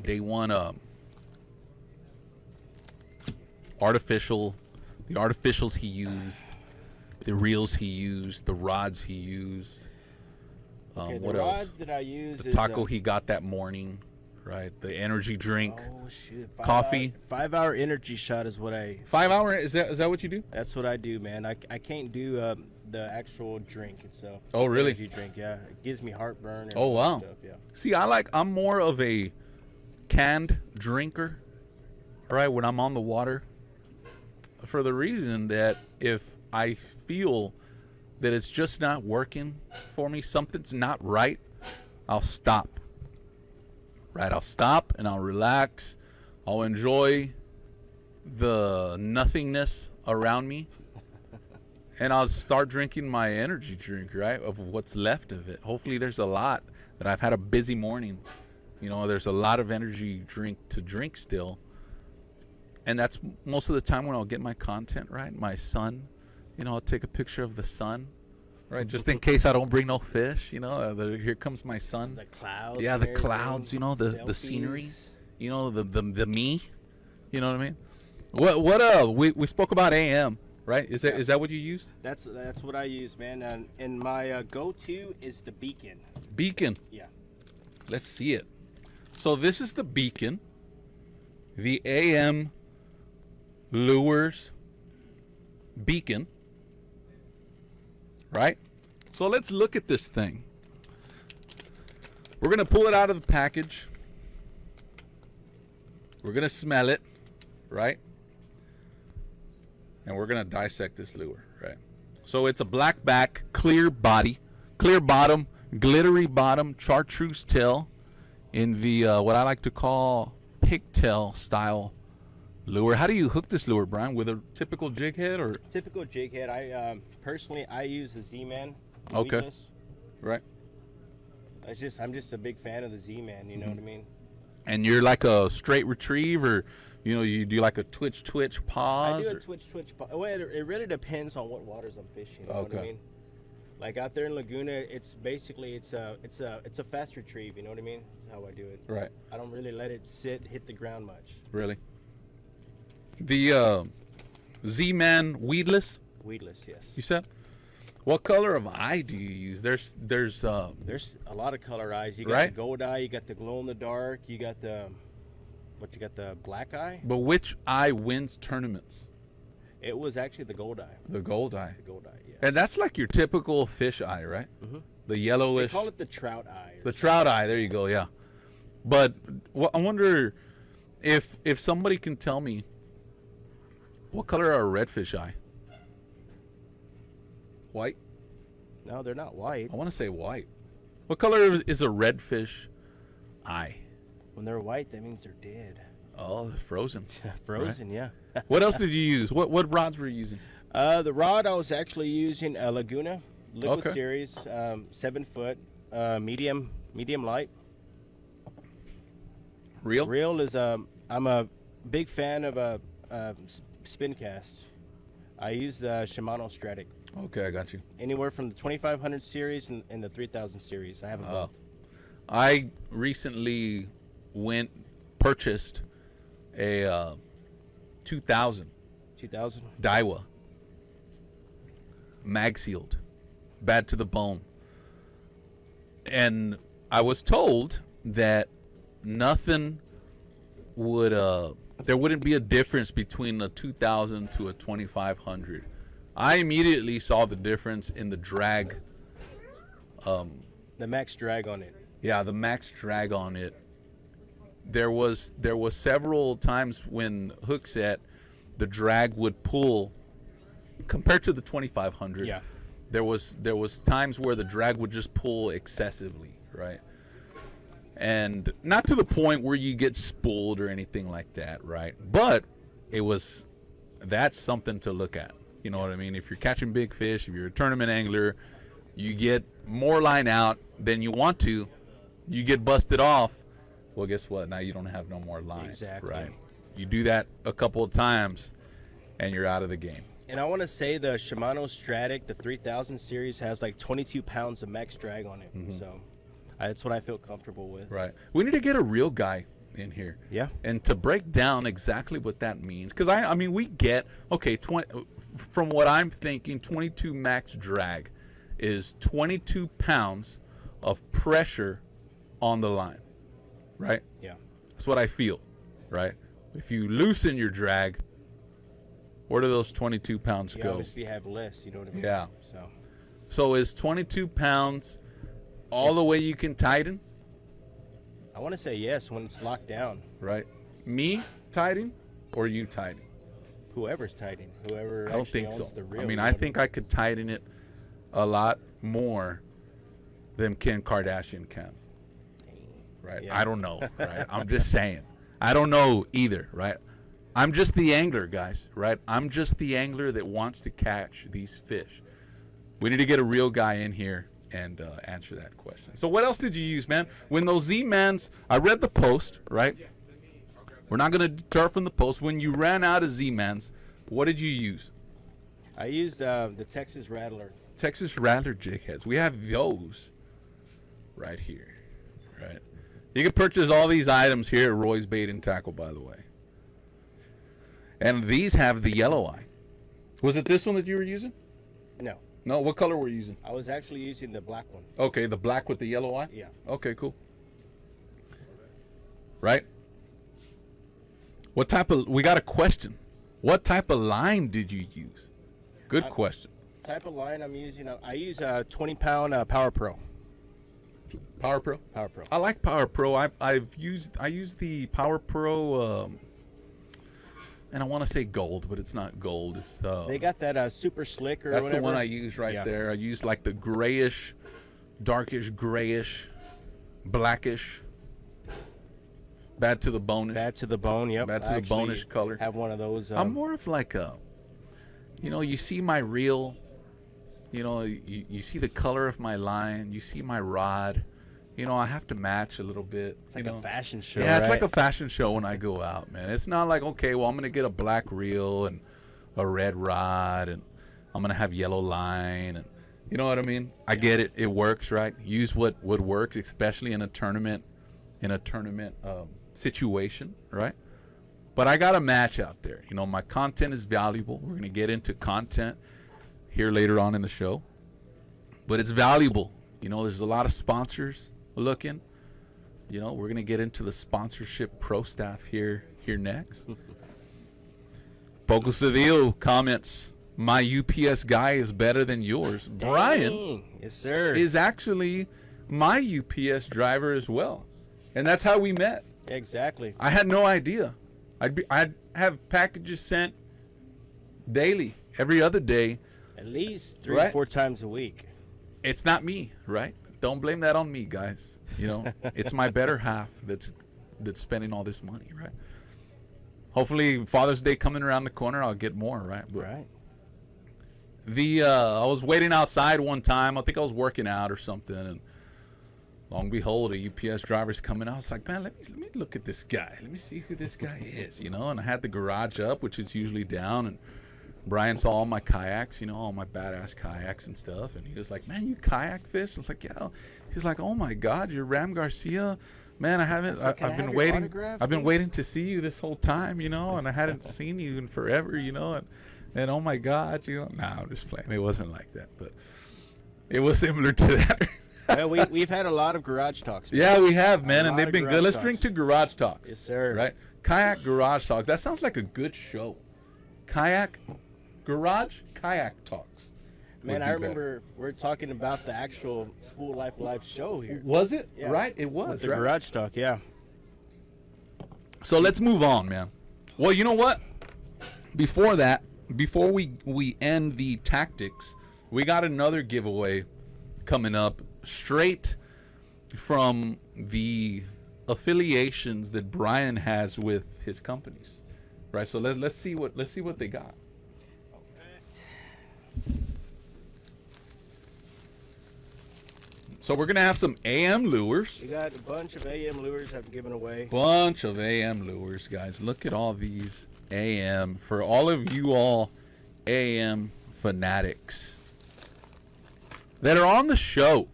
The artificials he used, the reels he used, the rods he used. Okay, What the rod else? that I use The is taco he got that morning, right? The energy drink, oh shoot, coffee. 5 hour energy shot is what I. 5 hour. Is that what you do? That's what I do, man. I can't do the actual drink itself. Oh, really? Energy drink, yeah. It gives me heartburn. And Oh, all that wow. Stuff, yeah. See, I'm more of a canned drinker, all right, when I'm on the water, for the reason that if I feel that it's just not working for me, something's not right, I'll stop. Right, I'll stop and I'll relax. I'll enjoy the nothingness around me. And I'll start drinking my energy drink, right, of what's left of it. Hopefully there's a lot that I've had a busy morning. You know, there's a lot of energy drink to drink still. And that's most of the time when I'll get my content, right? My sun, you know, I'll take a picture of the sun, right? Just in case I don't bring no fish, you know, here comes my sun. The clouds. Yeah, the and clouds, you know, the selfies. scenery, you know, the me, you know what I mean? What we spoke about AM, right? Is that what you used? That's what I use, man. And my go-to is the beacon. Beacon. Yeah. Let's see it. So this is the beacon, the AM lures beacon, right? So let's look at this thing. We're gonna pull it out of the package. We're gonna smell it, right? And we're gonna dissect this lure, right? So it's a black back, clear body, clear bottom, glittery bottom, chartreuse tail in the what I like to call pigtail style lure. How do you hook this lure, Brian? With a typical jig head or? Typical jig head. I personally use the Z-Man. Okay. Weedless. Right. I'm just a big fan of the Z-Man. You know what I mean? And you're like a straight retrieve, or you do like a twitch pause? I do a twitch. Well, it really depends on what waters I'm fishing. You know what I mean? Like out there in Laguna, it's basically it's a fast retrieve. You know what I mean? That's how I do it. Right. I don't really let it hit the ground much. Really. The Z-Man weedless. Weedless, yes. You said. What color of eye do you use? There's a lot of color eyes. You got right? the gold eye. You got the glow in the dark. You got the black eye. But which eye wins tournaments? It was actually the gold eye. The gold eye. The gold eye, yeah. And that's like your typical fish eye, right? Mm-hmm. The yellowish. They call it the trout eye. The trout eye. There you go. Yeah. But I wonder if somebody can tell me what color are a redfish eye? White? No, they're not white. I want to say white. What color is a redfish eye? When they're white, that means they're dead. Oh, they're frozen. Frozen, right? Yeah. What else did you use? What rods were you using? The rod I was actually using a Laguna Liquid Okay. Series, 7 foot, medium light. Reel? Reel is I'm a big fan of spin cast. I use the Shimano Stratic. Okay, I got you. Anywhere from the 2500 series and the 3000 series. I have them both. I recently purchased a 2000 2000. Daiwa mag sealed, bad to the bone, and I was told that nothing would there wouldn't be a difference between a 2000 to a 2500. I immediately saw the difference in the drag. The max drag on it. Yeah, the max drag on it. There was several times when hook set, the drag would pull compared to the 2500. Yeah. There was times where the drag would just pull excessively, right? And not to the point where you get spooled or anything like that, right? But that's something to look at. You know what I mean? If you're catching big fish, if you're a tournament angler, you get more line out than you want to, you get busted off. Well, guess what? Now you don't have no more line. Exactly. Right. You do that a couple of times, and you're out of the game. And I want to say the Shimano Stratic, the 3000 series, has like 22 pounds of max drag on it. Mm-hmm. So That's what I feel comfortable with. Right. We need to get a real guy in here. Yeah. And to break down exactly what that means, because I mean, we get, okay, 20, from what I'm thinking, 22 max drag is 22 pounds of pressure on the line, right? Yeah. That's what I feel, right? If you loosen your drag, where do those 22 pounds You go? obviously have less, you know what I mean? Yeah. So So is 22 pounds all the way you can tighten, I want to say yes when it's locked down. right? Me tighten or you tighten? Whoever's tighten, whoever I don't actually think so. owns the reel, I mean, you I know think what I could tighten it a lot more than Kim Kardashian can, right? Yeah. I don't know, right? I'm just saying. I don't know either, right? I'm just the angler, guys, right? I'm just the angler that wants to catch these fish. We need to get a real guy in here and answer that question. So what else did you use, man? When those Z-Mans, I read the post, right? We're not going to deter from the post. When you ran out of Z-Mans, what did you use? I used the Texas Rattler. Texas Rattler jig heads. We have those right here, right? You can purchase all these items here at Roy's Bait and Tackle, by the way. And these have the yellow eye. Was it this one that you were using? No, No, what color were you using? I was actually using the black one. Okay, the black with the yellow eye? Yeah. Okay, cool. Right? What type of, we got a question. What type of line did you use? Good question. Type of line I'm using, I use a 20-pound Power Pro. Power Pro? Power Pro. I like Power Pro. I use the Power Pro, and I want to say gold, but it's not gold. It's They got that super slick or that's whatever. the one I use right Yeah. there. I use like the grayish, darkish grayish, blackish, bad to the bone-ish. Bad to the bone, yep. Bad to I the actually bone-ish color. have one of those. I'm more of like a, you see my reel, you see the color of my line, you see my rod, I have to match a little bit. It's like a fashion show. Yeah, it's right? like a fashion show when I go out, man. It's not like, okay, well, I'm going to get a black reel and a red rod and I'm going to have yellow line. And you know what I mean? I get it. It works, right? Use what works, especially in a tournament situation, right? But I got a match out there. My content is valuable. We're going to get into content here later on in the show. But it's valuable. There's a lot of sponsors looking. We're going to get into the sponsorship pro staff here next. Poco Cedillo comments, my UPS guy is better than yours. Bryan Dang. Yes, sir. is actually my UPS driver as well. And that's how we met. Exactly. I had no idea. I'd have packages sent daily, every other day. At least 3 Right. or 4 times a week. It's not me, right? Don't blame that on me, guys. It's my better half that's spending all this money, right? Hopefully Father's Day coming around the corner, I'll get more, right? But Right. I was waiting outside one time. I think I was working out or something, and lo and behold, a UPS driver's coming out. I was like, man, let me look at this guy. Let me see who this guy is, And I had the garage up, which is usually down, and Bryan saw all my kayaks, all my badass kayaks and stuff, and he was like, man, you kayak fish? I was like, yeah. He's like, oh my God, you're Ram Garcia? Man, I haven't. Like, can I I've been have your waiting. autograph, I've been please? waiting to see you this whole time, and I hadn't seen you in forever, and oh my God, No, I'm just playing. It wasn't like that, but it was similar to that. Well, we've had a lot of garage talks. man. Yeah, we have, man, A and lot they've of been garage good. Let's talks. drink to Garage Talks. Yes, sir. Right? Kayak Garage Talks. That sounds like a good show. Kayak Talks. Man, would I be remember we're talking about the actual Spool Life Live show here. Was it? Yeah. Right? It was. With the right? garage talk, yeah. So let's move on, man. Well, you know what? Before we end the tactics, we got another giveaway coming up straight from the affiliations that Bryan has with his companies. Right? So let's see what they got. So we're gonna have some AM lures. We got a bunch of AM lures I've given away. Bunch of AM lures, guys. Look at all these AM for all of you all AM fanatics that are on the show,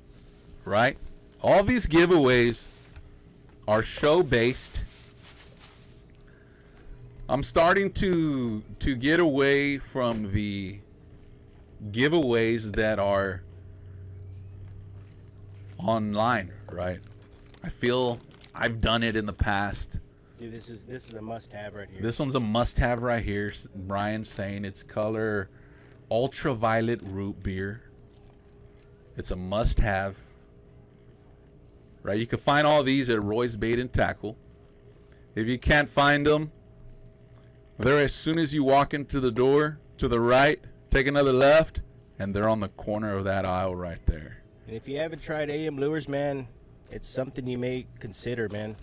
right? All these giveaways are show based. I'm starting to get away from the giveaways that are online, right? I feel I've done it in the past. Dude, this is a must-have right here. This one's a must-have right here. Bryan saying it's color ultraviolet root beer. It's a must-have. Right? You can find all these at Roy's Bait and Tackle. If you can't find them, they're as soon as you walk into the door, to the right, take another left, and they're on the corner of that aisle right there. And if you haven't tried AM lures, man, it's something you may consider, man.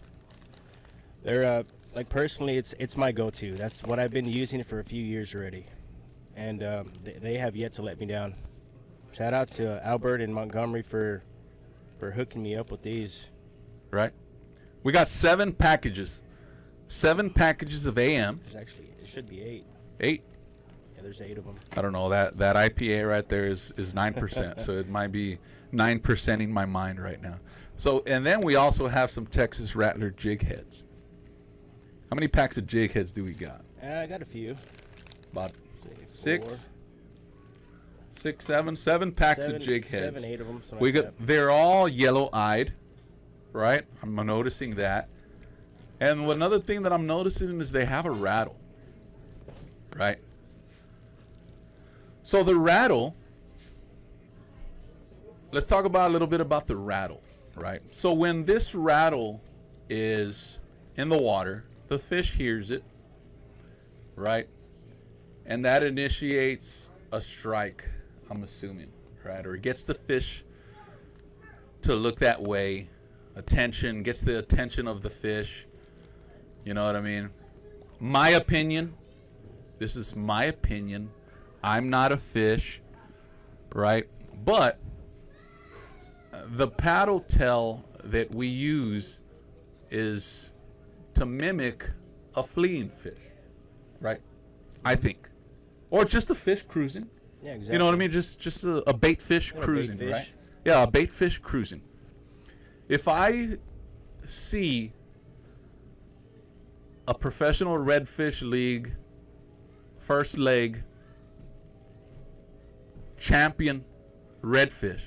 They're like personally, it's my go-to. That's what I've been using for a few years already, and they have yet to let me down. Shout out to Albert and Montgomery for hooking me up with these. Right? We got 7 packages. 7 packages of AM. There's actually, it should be 8. 8. Yeah, there's 8 of them. I don't know. That IPA right there is 9%. So it might be 9%ing my mind right now. So, and then we also have some Texas Rattler jig heads. How many packs of jig heads do we got? I got a few. About Say 6, 7 packs of 7, jig heads. 7, 8 of them. We like got. They're all yellow-eyed, right? I'm noticing that. And another thing that I'm noticing is they have a rattle, right? So the rattle. Let's talk about a little bit about the rattle, right? So when this rattle is in the water, the fish hears it, right? And that initiates a strike, I'm assuming, right? Or it gets the fish to look that way, gets the attention of the fish. You know what I mean? My opinion, this is my opinion. I'm not a fish, right? But the paddle tail that we use is to mimic a fleeing fish, right? I think. Or just a fish cruising. Yeah, exactly. You know what I mean? Just a bait fish cruising, bait fish. right? Yeah, a bait fish cruising. If I see a professional redfish league first leg champion redfish,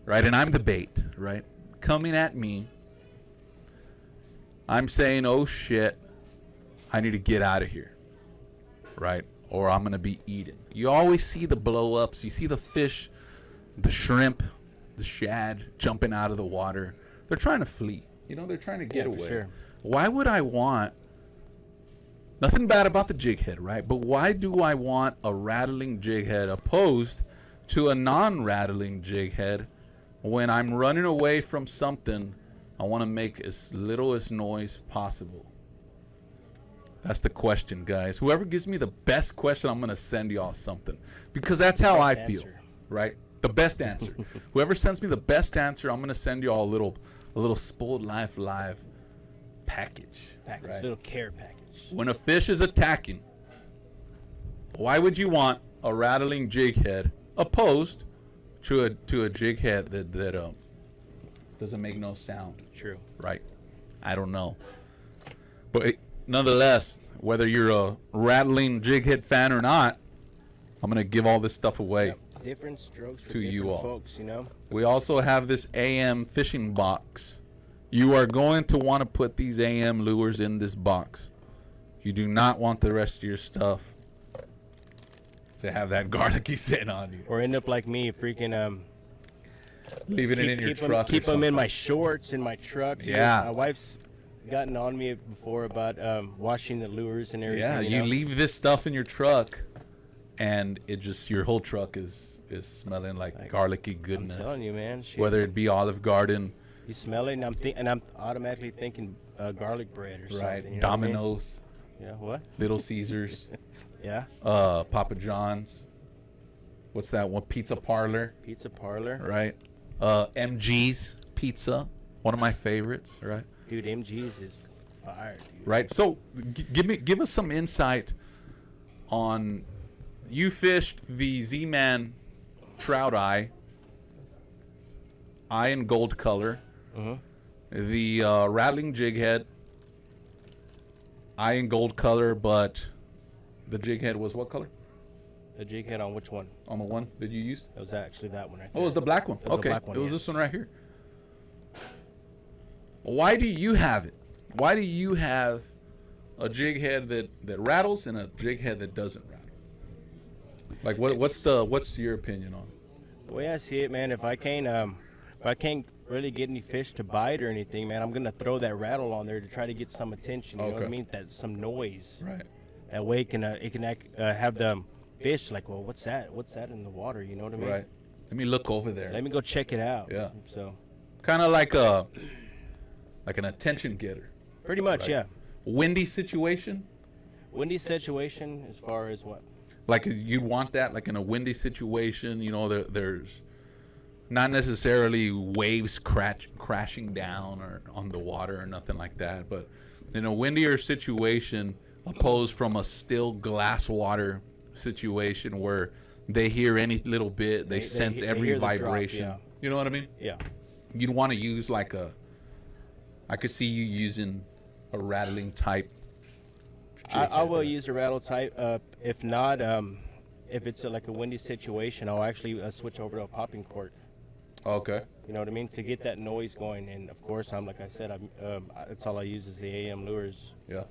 right? And I'm the bait, right? Coming at me, I'm saying, oh shit, I need to get out of here, right? Or I'm going to be eaten. You always see the blow ups. You see the fish, the shrimp, the shad jumping out of the water. They're trying to flee. You know, they're trying to get away. Sure. Why would I want, nothing bad about the jig head, right? But why do I want a rattling jig head opposed to a non-rattling jig head when I'm running away from something? I want to make as little as noise possible. That's the question, guys. Whoever gives me the best question, I'm going to send y'all something. Because that's how I feel, right? The best answer. Whoever sends me the best answer, I'm going to send y'all a little Spoiled Life Live package. Right? Little care package. When a fish is attacking, why would you want a rattling jig head opposed to a jig head that doesn't make no sound? True. Right. I don't know. But nonetheless, whether you're a rattling jig head fan or not, I'm going to give all this stuff away. Yep. Different strokes for to different you all. folks, you know? We also have this AM fishing box. You are going to want to put these AM lures in this box. You do not want the rest of your stuff to have that garlicky scent on you. Or end up like me, freaking Leaving it in your truck. Keep them in my shorts, in my truck. Yeah. My wife's gotten on me before about washing the lures and everything. Yeah, you know? leave this stuff in your truck, and it just, your whole truck is smelling like garlicky goodness. I'm telling you, man. Shit. Whether it be Olive Garden, You smell it, and I'm automatically thinking garlic bread or right? something. You know what I mean? Domino's, Yeah, what? Little Caesars, Yeah. Papa John's. What's that one? Pizza Parlor, Pizza parlor. right? MG's Pizza, one of my favorites, right? Dude, MG's is fire, dude. Right. So, give us some insight on, you fished the Z-Man Trout Eye. iron gold color. The rattling jig head, iron gold color, but the jig head was what color? The jig head on which one? On the one that you used? It was actually that one right Oh, there. it was the black one. It was the Okay, black one, it was yes. this one right here. Why do you have it? Why do you have a jig head that rattles and a jig head that doesn't rattle? Like what's your opinion on it? The way I see it, man, if I can't really get any fish to bite or anything, man, I'm gonna throw that rattle on there to try to get some attention. You know what I Okay. mean? That's some noise. Right. That way, it can have the fish like, well, what's that? What's that in the water? You know what I mean? Right. Let me look over there. Let me go check it out. Yeah. So. Kind of like an attention getter. Pretty much, Right. yeah. Windy situation. Windy situation as far as what? Like you'd want that, like in a windy situation, you know, there's not necessarily waves crashing down or on the water or nothing like that, but in a windier situation, opposed from a still glass water situation where they hear any little bit, they sense every hear the drop, vibration. yeah. You know what I mean? Yeah. You'd want to use I could see you using a rattling type. I will use a rattle type. If not, if it's like a windy situation, I'll actually switch over to a popping cork. Okay. You know what I mean? To get that noise going. And of course, like I said, that's all I use is the AM lures. Yeah.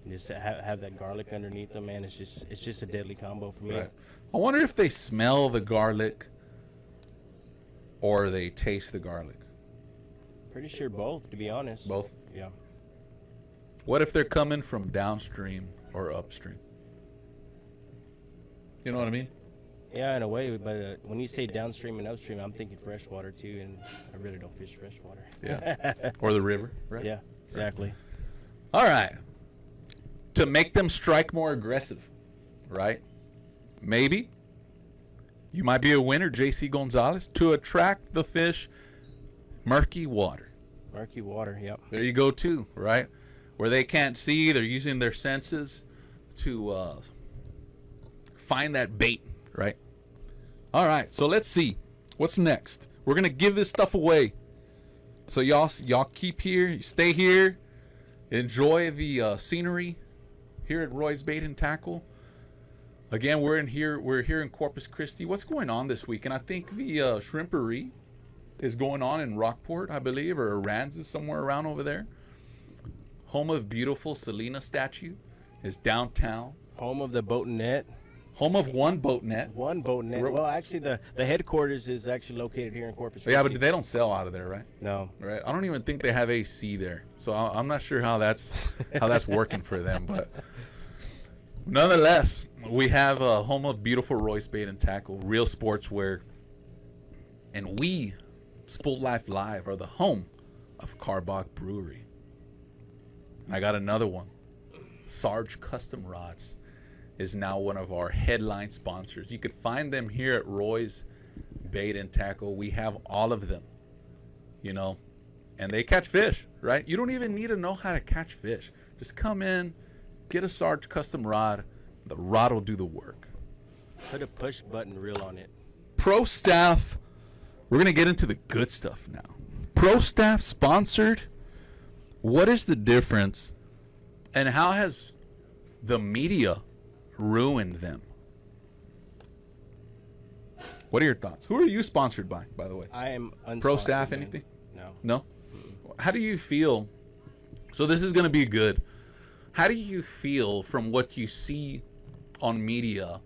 And just have that garlic underneath them, man. It's just a deadly combo for me. Right. I wonder if they smell the garlic or they taste the garlic. Pretty sure both, to be honest. Both. Yeah. What if they're coming from downstream or upstream? You know what I mean? Yeah, in a way, but when you say downstream and upstream, I'm thinking freshwater too, and I really don't fish freshwater. Yeah. Or the river, right? Yeah, exactly. All right. To make them strike more aggressive, right? Maybe you might be a winner, JC Gonzalez, to attract the fish, murky water. Murky water, yep. There you go too, right? Where they can't see, they're using their senses to find that bait, right? All right, so let's see what's next. We're gonna give this stuff away, so y'all keep here, stay here, enjoy the scenery here at Roy's Bait and Tackle. Again, we're here in Corpus Christi. What's going on this week? And I think the shrimpery is going on in Rockport, I believe, or Aransas, somewhere around over there. Home of beautiful Selena statue is downtown. Home of the boat and net. Home of one boat net. One boat and net. Well, actually, the headquarters is actually located here in Corpus Christi. Yeah, but they don't sell out of there, right? No. Right. I don't even think they have AC there, so I'm not sure how that's working for them. But nonetheless, we have a home of beautiful Roy's Bait and Tackle, real sportswear, and we, Spooled Life Live, are the home of Carbach Brewery. And I got another one. Sarge Custom Rods is now one of our headline sponsors. You could find them here at Roy's Bait and Tackle. We have all of them, you know, and they catch fish, right? You don't even need to know how to catch fish. Just come in, get a Sarge Custom Rod. The rod will do the work. Put a push button reel on it. Pro Staff, we're going to get into the good stuff now. Pro Staff sponsored. What is the difference, and how has the media ruined them? What are your thoughts? Who are you sponsored by the way? I am unsponsored. Pro Staff, man. anything? No. No? How do you feel? So this is going to be good. How do you feel from what you see on media?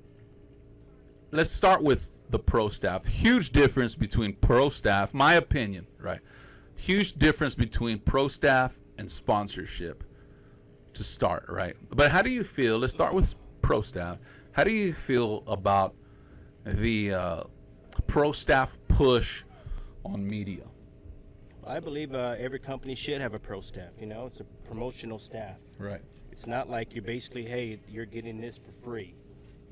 Let's start with the Pro Staff. Huge difference between Pro Staff, my opinion, right? Huge difference between Pro Staff and sponsorship to start, right? But how do you feel? Let's start with Pro Staff. How do you feel about the Pro Staff push on media? I believe every company should have a pro staff. You know, it's a promotional staff. Right. It's not like you're basically, hey, you're getting this for free.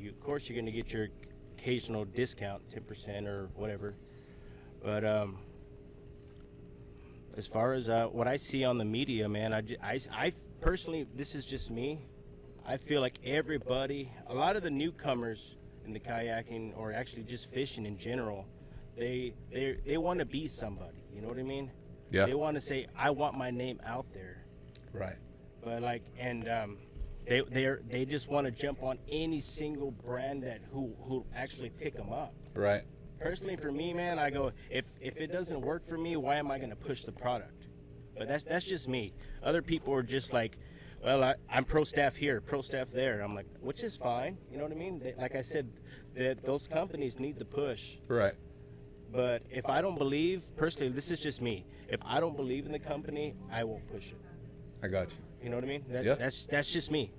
Of course, you're going to get your occasional discount, 10% or whatever. But as far as what I see on the media, man, I personally, this is just me. I feel like everybody, a lot of the newcomers in the kayaking or actually just fishing in general, They want to be somebody. You know what I mean? Yeah. They want to say, I want my name out there. Right. But like, and they just want to jump on any single brand that who actually pick them up. Right. Personally, for me, man, I go, if it doesn't work for me, why am I going to push the product? But that's just me. Other people are just like, well, I'm pro staff here, pro staff there. I'm like, which is fine. You know what I mean? Like I said, that those companies need the push. Right. But if I don't believe, personally, this is just me. If I don't believe in the company, I won't push it. I got you. You know what I mean? Yeah. That's just me.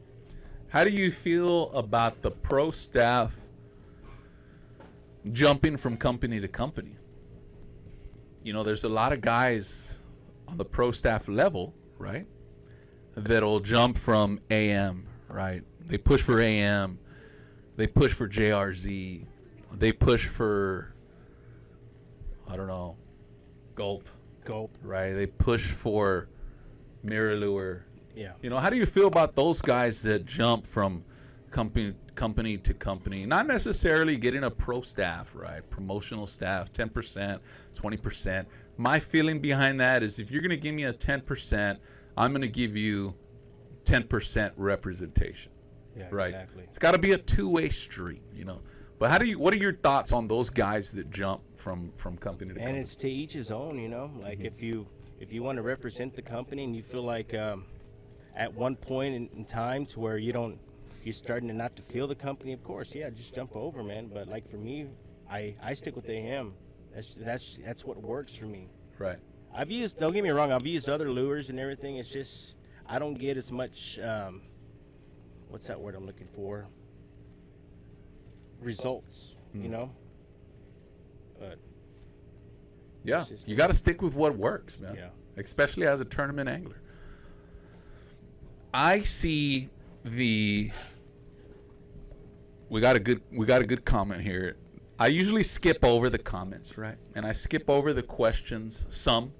How do you feel about the pro staff jumping from company to company? You know, there's a lot of guys on the pro staff level, right, that'll jump from AM, right? They push for AM. They push for JRZ. They push for, I don't know, Gulp, right? They push for Mirror Lure. Yeah. You know, how do you feel about those guys that jump from company to company? Not necessarily getting a pro staff, right? Promotional staff, 10%, 20%. My feeling behind that is if you're going to give me a 10%, I'm going to give you 10% representation. Yeah, right. Exactly. It's got to be a two-way street, you know. But what are your thoughts on those guys that jump from company to company? And it's to each his own, you know. Like if you want to represent the company and you feel like at one point in time to where you're starting to not to feel the company, of course, yeah, just jump over, man. But like for me, I stick with AM. That's what works for me. Right. Don't get me wrong, I've used other lures and everything. It's just I don't get as much what's that word I'm looking for? Results, you know? But yeah, you got to stick with what works, man. Yeah. Especially as a tournament angler. I see we got a good comment here. I usually skip over the comments, right? And I skip over the questions, some.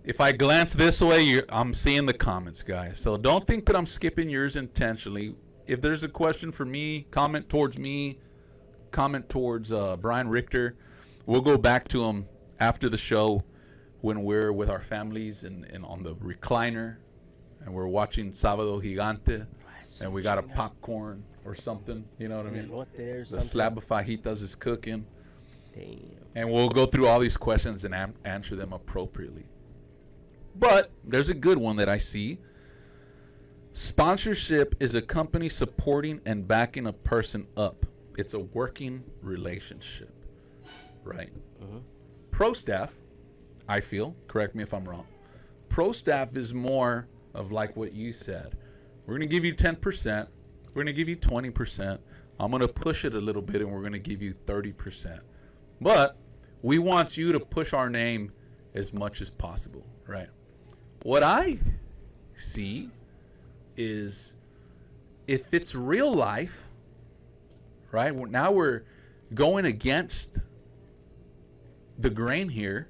If I glance this way, I'm seeing the comments, guys. So don't think that I'm skipping yours intentionally. If there's a question for me, comment towards Bryan Richter. We'll go back to him after the show when we're with our families and on the recliner and we're watching Sábado Gigante and we got a popcorn or something, you know what I mean? The slab of fajitas is cooking. Damn. And we'll go through all these questions and answer them appropriately. But there's a good one that I see. Sponsorship is a company supporting and backing a person up. It's a working relationship, right? Uh-huh. Pro staff, I feel, correct me if I'm wrong, pro staff is more of like what you said. We're going to give you 10%. We're going to give you 20%. I'm going to push it a little bit and we're going to give you 30%. But we want you to push our name as much as possible, right? What I see is if it's real life, right? Now we're going against the grain here.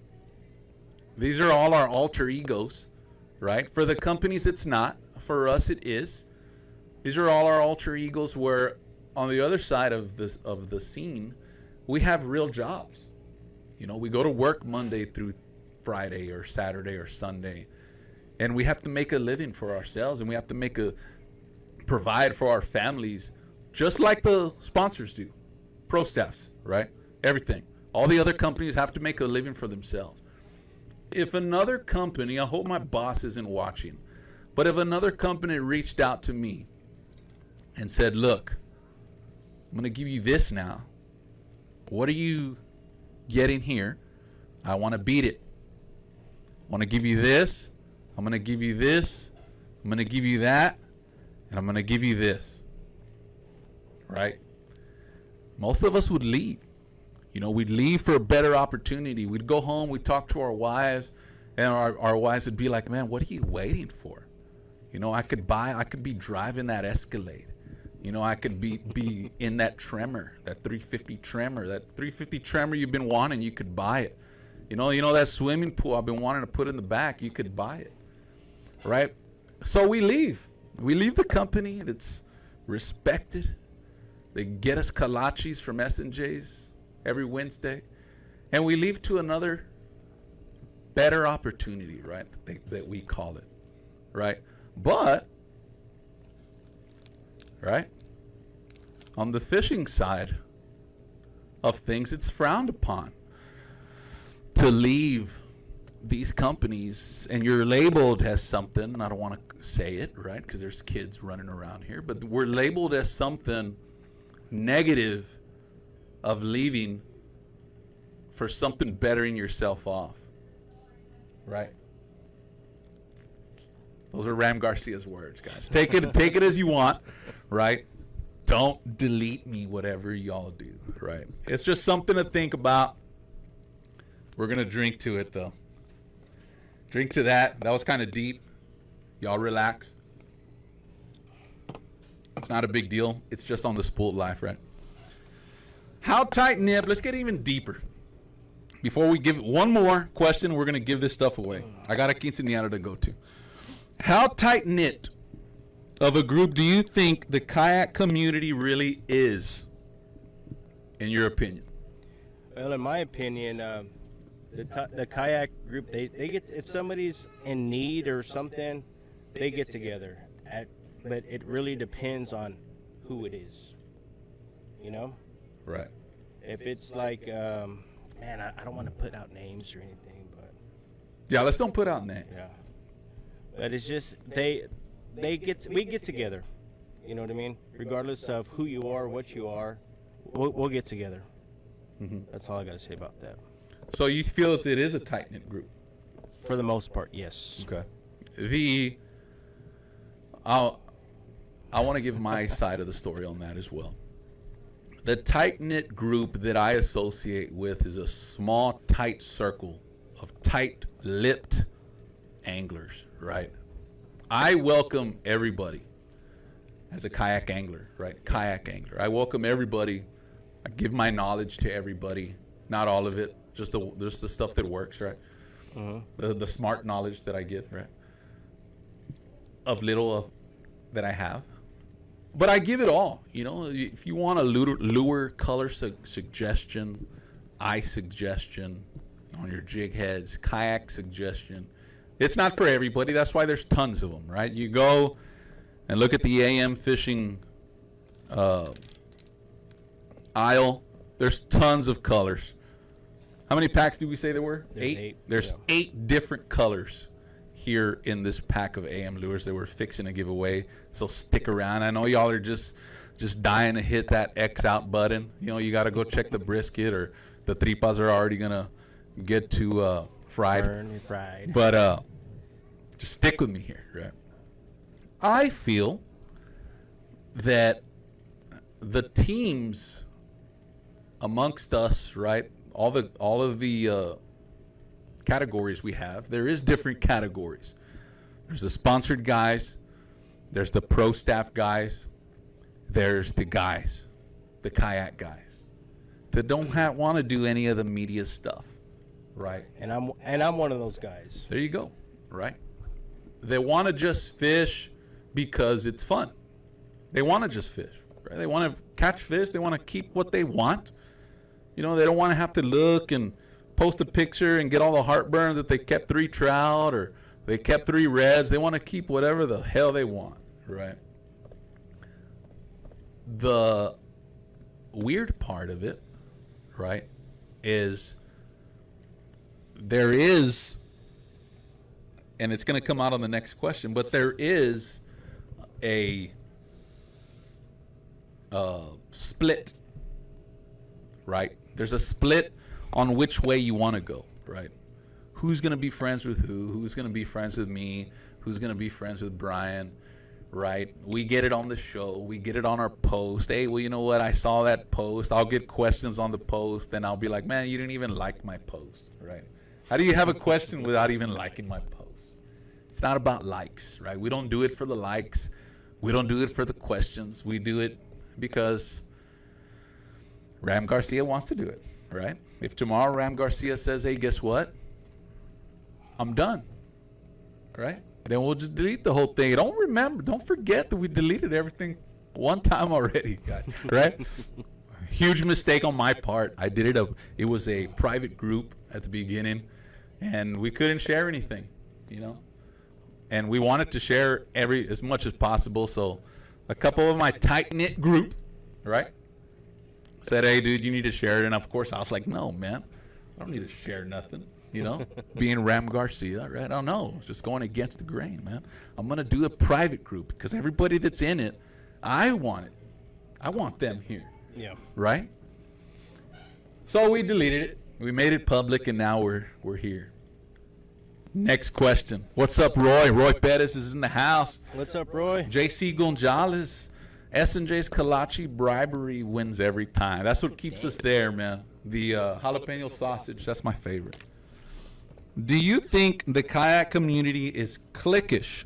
These are all our alter egos, right? For the companies, it's not. For us, it is. These are all our alter egos where on the other side of the scene, we have real jobs. You know, we go to work Monday through Friday or Saturday or Sunday, and we have to make a living for ourselves, and we have to provide for our families, just like the sponsors do, pro staffs, right? Everything. All the other companies have to make a living for themselves. If another company, I hope my boss isn't watching, but if another company reached out to me and said, look, I'm going to give you this now. What are you getting here? I want to beat it. I want to give you this. I'm going to give you this. I'm going to give you that. And I'm going to give you this. Right? Most of us would leave. You know, we'd leave for a better opportunity. We'd go home, we'd talk to our wives, and our wives would be like, man, what are you waiting for? You know, I could be driving that Escalade. You know, I could be in that Tremor, that 350 Tremor. That 350 Tremor you've been wanting, you could buy it. You know that swimming pool I've been wanting to put in the back, you could buy it. Right? So we leave. We leave the company that's respected. They get us kolaches from S&J's every Wednesday. and we leave to another better opportunity, right? That we call it, right? But, right, on the fishing side of things, it's frowned upon to leave these companies, and you're labeled as something, and I don't want to say it, right, because there's kids running around here, but we're labeled as something negative of leaving for something bettering yourself off, right? Those are Ram Garcia's words, guys. Take it as you want, right? Don't delete me, whatever y'all do, right? It's just something to think about. We're going to drink to it, though. Drink to that. That was kind of deep. Y'all relax. It's not a big deal. It's just on the spooled life, right? How tight-knit? Let's get even deeper. Before we give one more question, we're going to give this stuff away. I got a quinceañera to go to. How tight-knit of a group do you think the kayak community really is, in your opinion? Well, in my opinion, the kayak group, they get, if somebody's in need or something, they get together. But it really depends on who it is, you know? Right. If it's like, man, I don't want to put out names or anything, but Yeah, let's don't put out names. yeah. But it's just we get together, you know what I mean? Regardless of who you are, what you are, we'll get together. Mm-hmm. That's all I got to say about that. So you feel it is a tight-knit group? For the most part, yes. Okay. I want to give my side of the story on that as well. The tight-knit group that I associate with is a small, tight circle of tight-lipped anglers, right? I welcome everybody as a kayak angler, right? Kayak angler. I welcome everybody. I give my knowledge to everybody. Not all of it, just the stuff that works, right? The smart knowledge that I give, right? Of little of that I have. But I give it all, you know. If you want a lure color suggestion, eye suggestion on your jig heads, kayak suggestion, it's not for everybody. That's why there's tons of them, right? You go and look at the AM fishing aisle. There's tons of colors. How many packs do we say there were? Eight. There's 8 different colors here in this pack of AM lures that we're fixing to give away. So stick around. I know y'all are just dying to hit that X out button. You know, you got to go check the brisket, or the tripas are already going to get to fried. But just stick with me here, right? I feel that the teams amongst us, right, all of the categories we have, there is different categories. There's the sponsored guys, there's the pro staff guys, there's the guys, the kayak guys that don't want to do any of the media stuff, right? And I'm one of those guys. There you go, right? They want to just fish because it's fun. They want to just fish, right? They want to catch fish. They want to keep what they want. You know, they don't want to have to look and post a picture and get all the heartburn that they kept 3 trout or they kept 3 reds. They want to keep whatever the hell they want, right? The weird part of it, right, is there is, and it's going to come out on the next question, but there is a split, right? There's a split on which way you want to go, right? Who's going to be friends with who's going to be friends with me, who's going to be friends with Bryan, right? We get it on the show, we get it on our post. Hey, well, you know what, I saw that post. I'll get questions on the post, and I'll be like, man, you didn't even like my post, right? How do you have a question without even liking my post? It's not about likes, right? We don't do it for the likes. We don't do it for the questions. We do it because Ram Garcia wants to do it, right? If tomorrow Ram Garcia says, hey, guess what? I'm done, right? Then we'll just delete the whole thing. Don't forget that we deleted everything one time already, guys, right? Huge mistake on my part. I did it. It was a private group at the beginning, and we couldn't share anything, you know. And we wanted to share as much as possible. So, a couple of my tight knit group, right, said, "Hey, dude, you need to share it." And of course, I was like, "No, man, I don't need to share nothing." You know, being Ram Garcia, right? I don't know. It's just going against the grain, man. I'm gonna do a private group because everybody that's in it, I want them here. Yeah. Right? So we deleted it. We made it public, and now we're here. Next question. What's up, Roy? Roy Pettis is in the house. What's up, Roy? JC Gonzalez. S&J's Kolache bribery wins every time. That's what keeps us there, man. The jalapeno sausage, that's my favorite. Do you think the kayak community is cliquish?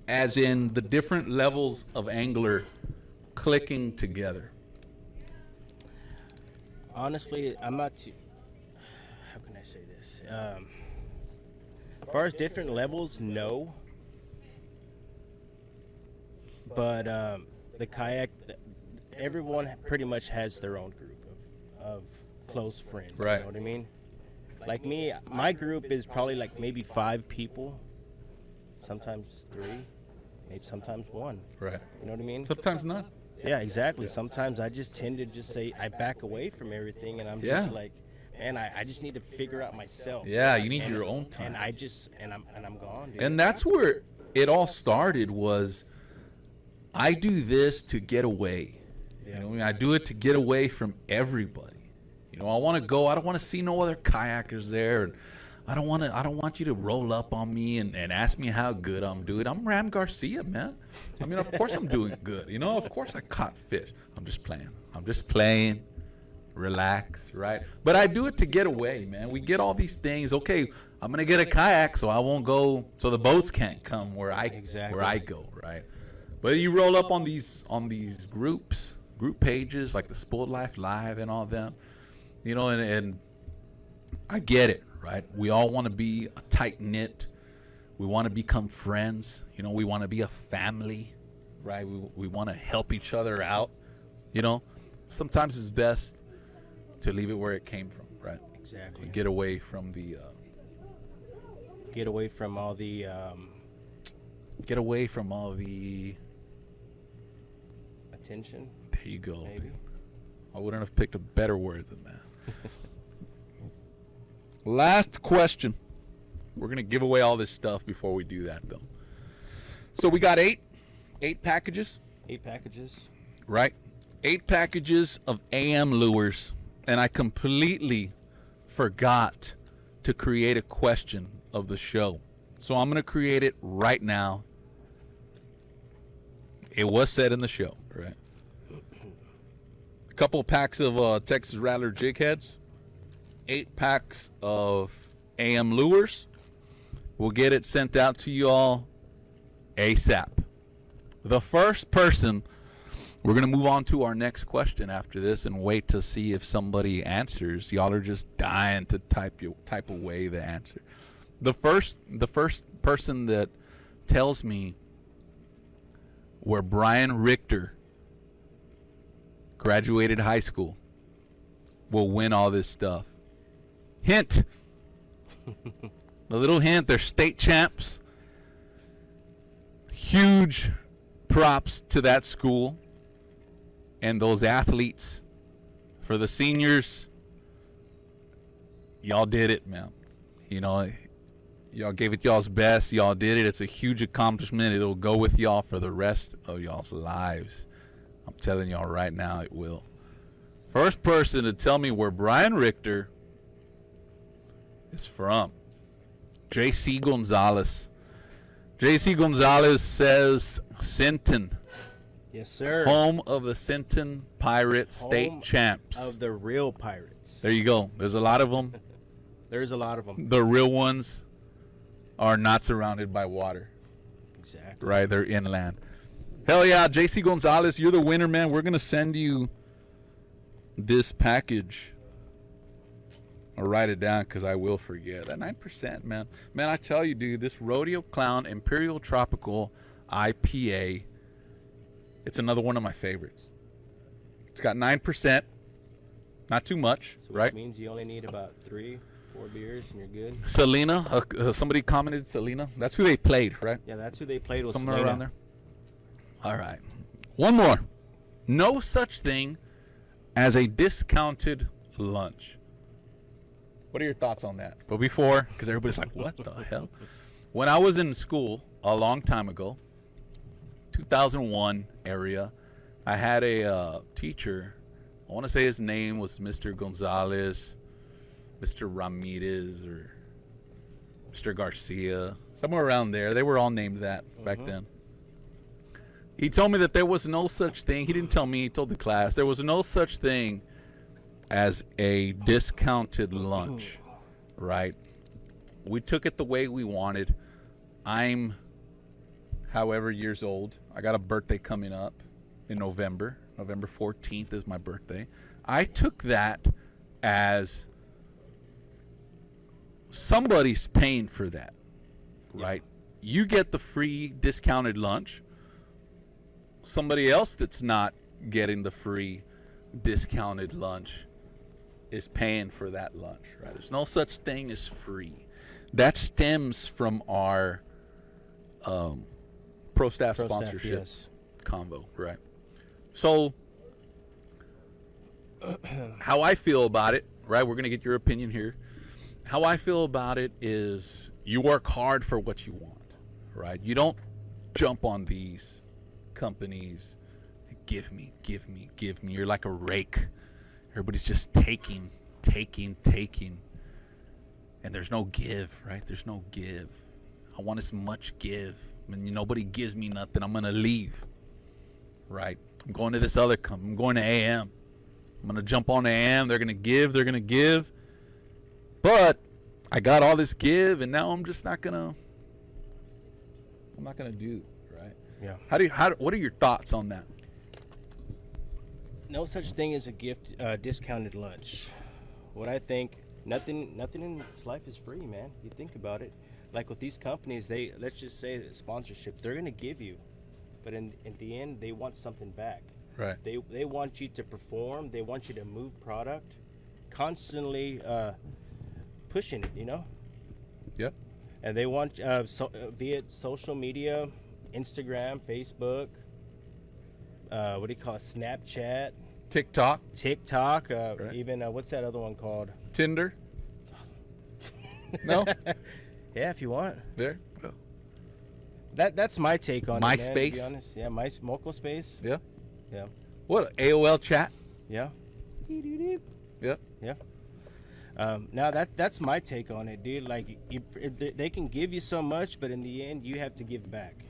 As in the different levels of angler clicking together? Honestly, I'm not too... How can I say this? As far as different levels, no. But the kayak, everyone pretty much has their own group of close friends. Right. You know what I mean? Like me, my group is probably like maybe 5 people, sometimes 3, maybe sometimes 1. Right. You know what I mean? Sometimes not. Yeah, exactly. Sometimes I just tend to just say I back away from everything, and I'm just like, man, I just need to figure out myself. Yeah, you need your own time. And I'm gone, dude. And that's where it all started was I do this to get away. You know, I do it to get away from everybody. You know, I want to go. I don't want to see no other kayakers there. And I don't want you to roll up on me and ask me how good I'm doing. I'm Ram Garcia, man. I mean, of course I'm doing good. You know, of course I caught fish. I'm just playing. Relax, right? But I do it to get away, man. We get all these things. Okay, I'm gonna get a kayak, so I won't go. So the boats can't come where I go, right? But you roll up on these group pages like the Sport Life Live and all them, you know, and I get it, right? We all want to be a tight knit. We want to become friends. You know, we want to be a family, right? We want to help each other out. You know, sometimes it's best to leave it where it came from, right? Exactly. Get away from the. Get away from all the. Get away from all the. Attention. There you go. Maybe. I wouldn't have picked a better word than that. Last question. We're going to give away all this stuff before we do that, though. So we got eight packages. 8 packages. Right? 8 packages of AM lures. And I completely forgot to create a question of the show. So I'm going to create it right now. It was said in the show, right? A couple packs of Texas Rattler jig heads. 8 packs of AM lures. We'll get it sent out to you all ASAP. The first person, we're going to move on to our next question after this and wait to see if somebody answers. Y'all are just dying to type away the answer. The first person that tells me where Bryan Richter graduated high school will win all this stuff. Hint. A little hint, they're state champs. Huge props to that school and those athletes. For the seniors, y'all did it, man. You know, y'all gave it y'all's best. Y'all did it. It's a huge accomplishment. It'll go with y'all for the rest of y'all's lives. I'm telling y'all right now, it will. First person to tell me where Bryan Richter is from. JC Gonzalez. JC Gonzalez says Sinton. Yes, sir. Home of the Sinton Pirates state champs. Of the real Pirates. There you go. There's a lot of them. There's a lot of them. The real ones are not surrounded by water. Exactly. Right? They're inland. Hell yeah, JC Gonzalez, you're the winner, man. We're going to send you this package. I'll write it down because I will forget. That 9%, man. Man, I tell you, dude, this Rodeo Clown Imperial Tropical IPA, it's another one of my favorites. It's got 9%. Not too much, So right? which means you only need about 3, 4 beers and you're good. Selena, somebody commented Selena. That's who they played, right? Yeah, that's who they played with. Somewhere Selena. around there. All right. One more. No such thing as a discounted lunch. What are your thoughts on that? But before, because everybody's like, what the hell? When I was in school a long time ago, 2001 area, I had a teacher. I want to say his name was Mr. Gonzalez, Mr. Ramirez, or Mr. Garcia, somewhere around there. They were all named that back then. He told me that there was no such thing. He didn't tell me, he told the class. There was no such thing as a discounted lunch, right? We took it the way we wanted. I'm however years old. I got a birthday coming up in November. November 14th is my birthday. I took that as somebody's paying for that, right? You get the free discounted lunch. Somebody else that's not getting the free discounted lunch is paying for that lunch, right? There's no such thing as free. That stems from our pro staff sponsorship yes. convo, right? So how I feel about it, right? We're going to get your opinion here. How I feel about it is you work hard for what you want, right? You don't jump on these companies, give me. You're like a rake. Everybody's just taking. And there's no give, right? There's no give. I want as much give. When nobody gives me nothing, I'm going to leave, right? I'm going to this other company. I'm going to AM. I'm going to jump on AM. They're going to give. But I got all this give, and now I'm just not going to do, right? Yeah. What are your thoughts on that? No such thing as a gift, discounted lunch. What I think, nothing in this life is free, man. You think about it. Like with these companies, let's just say that sponsorship, they're gonna give you, but in the end, they want something back. Right. They want you to perform. They want you to move product, constantly pushing it. You know. Yep. And they want via social media, Instagram, Facebook. What do you call it? Snapchat, TikTok, right. Even what's that other one called? Tinder. No. Yeah, if you want. There. Oh. That's my take on it, man, to be MySpace? honest. Yeah, Moco Space. Yeah. Yeah. What, AOL chat? Yeah. Yeah. Yeah. Now that's my take on it, dude. Like they can give you so much, but in the end, you have to give back.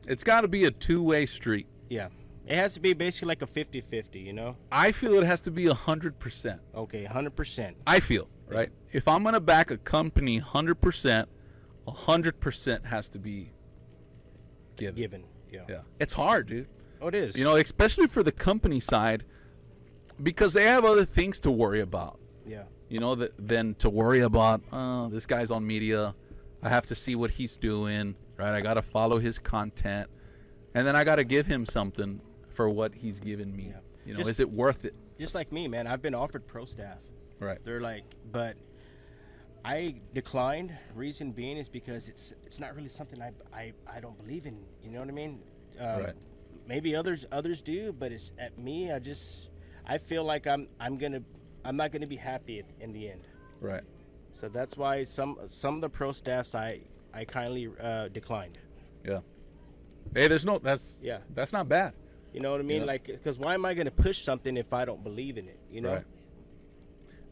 It's got to be a two-way street. Yeah. It has to be basically like a 50-50, you know? I feel it has to be 100%. Okay, 100%. I feel, right? If I'm going to back a company 100%, 100% has to be given. Yeah. Yeah. It's hard, dude. Oh, it is. You know, especially for the company side, because they have other things to worry about. Yeah. You know, than to worry about, this guy's on media. I have to see what he's doing, right? I got to follow his content. And then I got to give him something for what he's given me. Yeah. You know, is it worth it? Just like me, man. I've been offered pro staff. Right. They're like, but I declined. Reason being is because it's not really something I don't believe in. You know what I mean? Right. Maybe others do, but it's at me. I feel like I'm not gonna be happy in the end. Right. So that's why some of the pro staffs I kindly declined. Yeah. Hey, that's not bad. You know what I mean? Yeah. Like, because why am I gonna push something if I don't believe in it? You know. Right.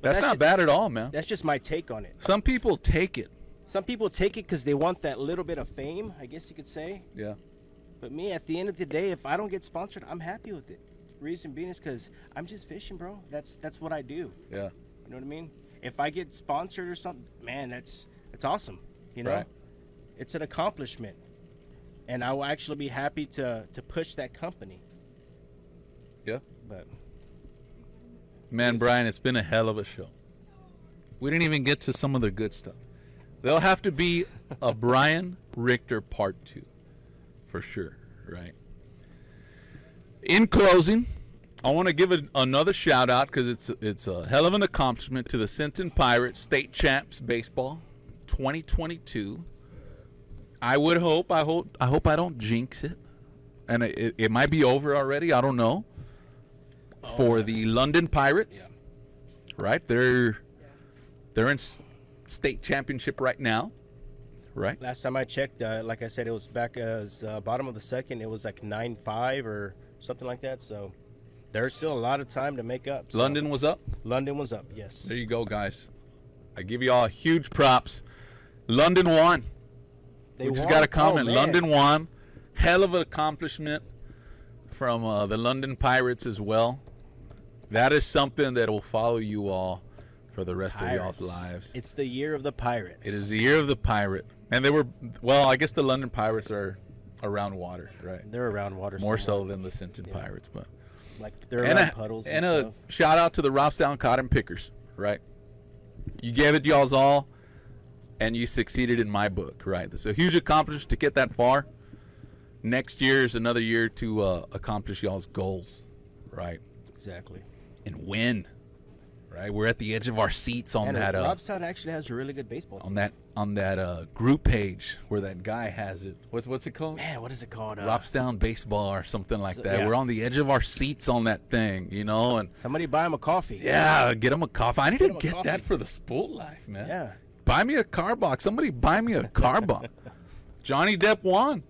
But That's not bad at all, man. That's just my take on it. Some people take it. Some people take it because they want that little bit of fame, I guess you could say. Yeah. But me, at the end of the day, if I don't get sponsored, I'm happy with it. Reason being is because I'm just fishing, bro. That's what I do. Yeah. You know what I mean? If I get sponsored or something, man, that's awesome. You know, Right. It's an accomplishment, and I will actually be happy to push that company. Yeah. But Man, Bryan, it's been a hell of a show. We didn't even get to some of the good stuff. There'll have to be a Bryan Richter part 2 for sure, right? In closing, I want to give another shout out because it's a hell of an accomplishment to the Sinton Pirates state champs baseball 2022. I hope I don't jinx it, and it might be over already. I don't know. For the London Pirates, right? They're in state championship right now, right? Last time I checked, like I said, it was back as bottom of the second. It was like 9-5 or something like that. So there's still a lot of time to make up. So. London was up? London was up, yes. There you go, guys. I give you all huge props. London won. We just got a comment. London won. Hell of an accomplishment from the London Pirates as well. That is something that will follow you all for the rest of y'all's lives. It's the year of the Pirates. It is the year of the Pirate. And they were, well, I guess the London Pirates are around water, right? They're around water. More so than the Sinton Pirates. But like they're around puddles and stuff. A shout out to the Robstown Cotton Pickers, right? You gave it y'all's all, and you succeeded in my book, right? It's a huge accomplishment to get that far. Next year is another year to accomplish y'all's goals, right? Exactly. And win, right? We're at the edge of our seats on that. Robstown actually has a really good baseball team. On that group page where that guy has it. What's it called? Man, what is it called? Robstown Baseball or something like that. Yeah. We're on the edge of our seats on that thing, you know. And somebody buy him a coffee. Yeah, get him a coffee. I need to get that for the Sport Life, man. Yeah. Buy me a car box. Somebody buy me a car box. Johnny Depp won.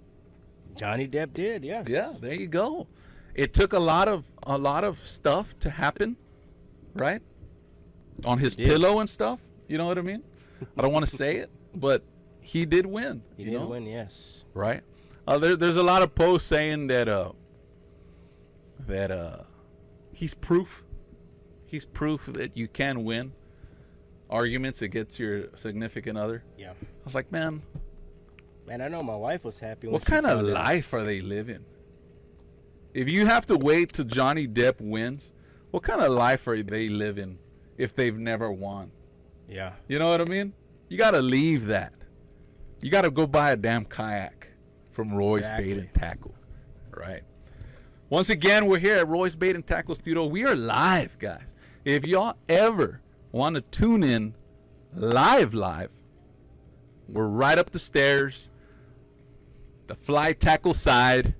Johnny Depp did, yes. Yeah, there you go. It took a lot of stuff to happen, right? On his pillow and stuff. You know what I mean? I don't want to say it, but he did win. He did win, yes. Right? There's a lot of posts saying that he's proof. He's proof that you can win arguments against your significant other. Yeah. I was like, man, I know my wife was happy. What kind of life are they living? If you have to wait till Johnny Depp wins, what kind of life are they living if they've never won? Yeah. You know what I mean? You got to leave that. You got to go buy a damn kayak from Roy's Bait and Tackle, right? Once again, we're here at Roy's Bait and Tackle Studio. We are live, guys. If y'all ever want to tune in live, we're right up the stairs, the fly tackle side.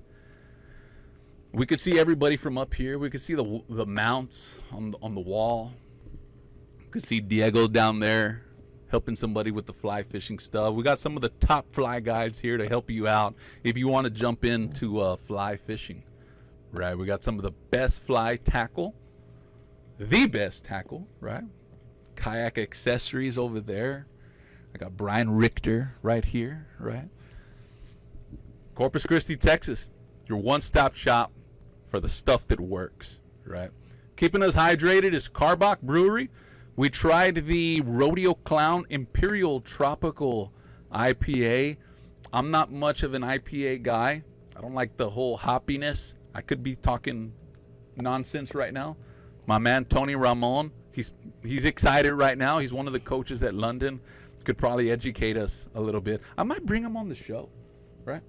We could see everybody from up here. We could see the mounts on the wall. We could see Diego down there helping somebody with the fly fishing stuff. We got some of the top fly guides here to help you out if you want to jump into fly fishing. Right, we got some of the best fly tackle, the best tackle, right? Kayak accessories over there. I got Bryan Richter right here, right? Corpus Christi, Texas, your one-stop shop for the stuff that works, right? Keeping us hydrated is Carbach Brewery. We tried the Rodeo Clown Imperial Tropical IPA. I'm not much of an IPA guy. I don't like the whole hoppiness. I could be talking nonsense right now. My man Tony Ramon, he's excited right now. He's one of the coaches at London. Could probably educate us a little bit. I might bring him on the show, right?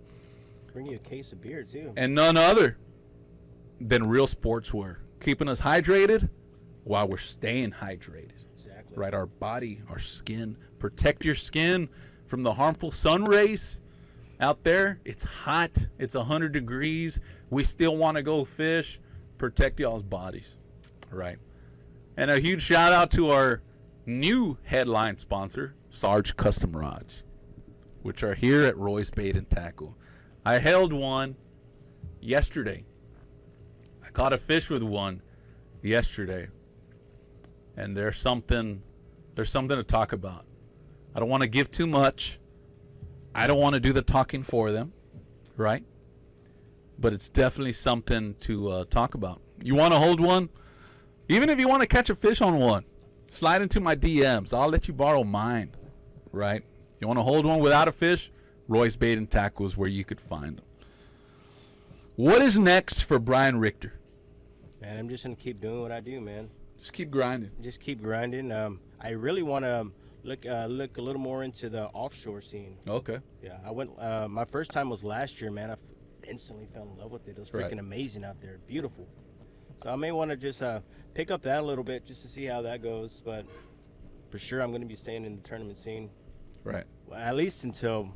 Bring you a case of beer too. And none other than Real Sportswear, keeping us hydrated while we're staying hydrated. Exactly. Right, our body, our skin. Protect your skin from the harmful sun rays out there. It's hot. It's 100 degrees. We still want to go fish. Protect y'all's bodies. Right. And a huge shout out to our new headline sponsor, Sarge Custom Rods, which are here at Roy's Bait and Tackle. I held one yesterday. I caught a fish with one yesterday. And there's something to talk about. I don't want to give too much. I don't want to do the talking for them, right? But it's definitely something to talk about. You want to hold one? Even if you want to catch a fish on one, slide into my DMs. I'll let you borrow mine, right? You want to hold one without a fish? Roy's Bait and Tackle is where you could find them. What is next for Bryan Richter? Man, I'm just going to keep doing what I do, man. Just keep grinding. Just keep grinding. I really want to look a little more into the offshore scene. Okay. Yeah, I went. My first time was last year, man. I instantly fell in love with it. It was freaking amazing out there. Beautiful. So I may want to just pick up that a little bit just to see how that goes. But for sure, I'm going to be staying in the tournament scene. Right. Well, at least until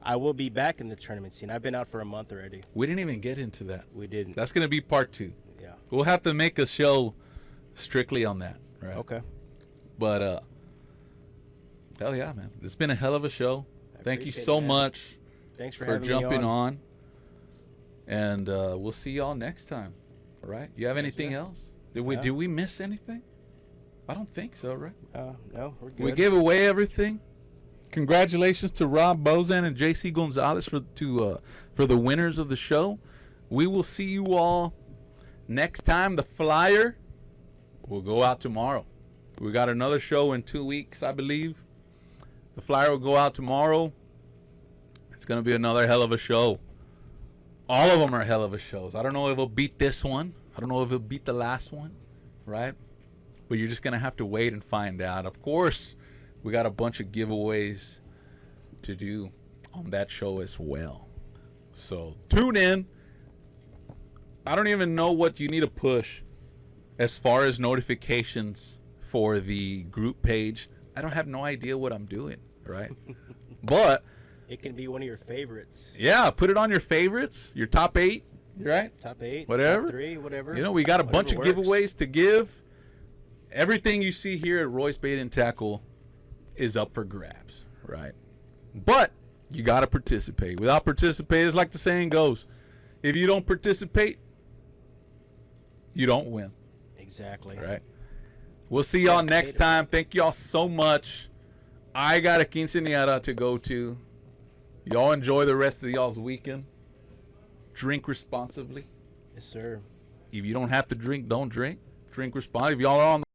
I will be back in the tournament scene. I've been out for a month already. We didn't even get into that. We didn't. That's going to be part 2. Yeah. We'll have to make a show strictly on that. Right. Okay. But hell yeah, man! It's been a hell of a show. Thank you so much. Thanks for jumping me on. And we'll see y'all next time. All right. You have anything else? Did we miss anything? I don't think so, right? No, we're good. We gave away everything. Congratulations to Rob Bozan and JC Gonzalez for the winners of the show. We will see you all next time. The flyer will go out tomorrow. We got another show in 2 weeks, I believe. The flyer will go out tomorrow. It's going to be another hell of a show. All of them are hell of a shows. I don't know if it'll beat this one. I don't know if it'll beat the last one, right? But you're just going to have to wait and find out. Of course, we got a bunch of giveaways to do on that show as well. So tune in. I don't even know what you need to push as far as notifications for the group page. I don't have no idea what I'm doing, right? But it can be one of your favorites. Yeah, put it on your favorites, your top 8, right? Top 8, whatever. top 3, whatever. You know, we got a bunch of works. giveaways to give. Everything you see here at Royce Bait and Tackle is up for grabs, right? But you got to participate. Without participating, it's like the saying goes, if you don't participate, you don't win. Exactly. Right? We'll see y'all next time. Thank y'all so much. I got a quinceañera to go to. Y'all enjoy the rest of y'all's weekend. Drink responsibly. Yes, sir. If you don't have to drink, don't drink. Drink responsibly. If y'all are on the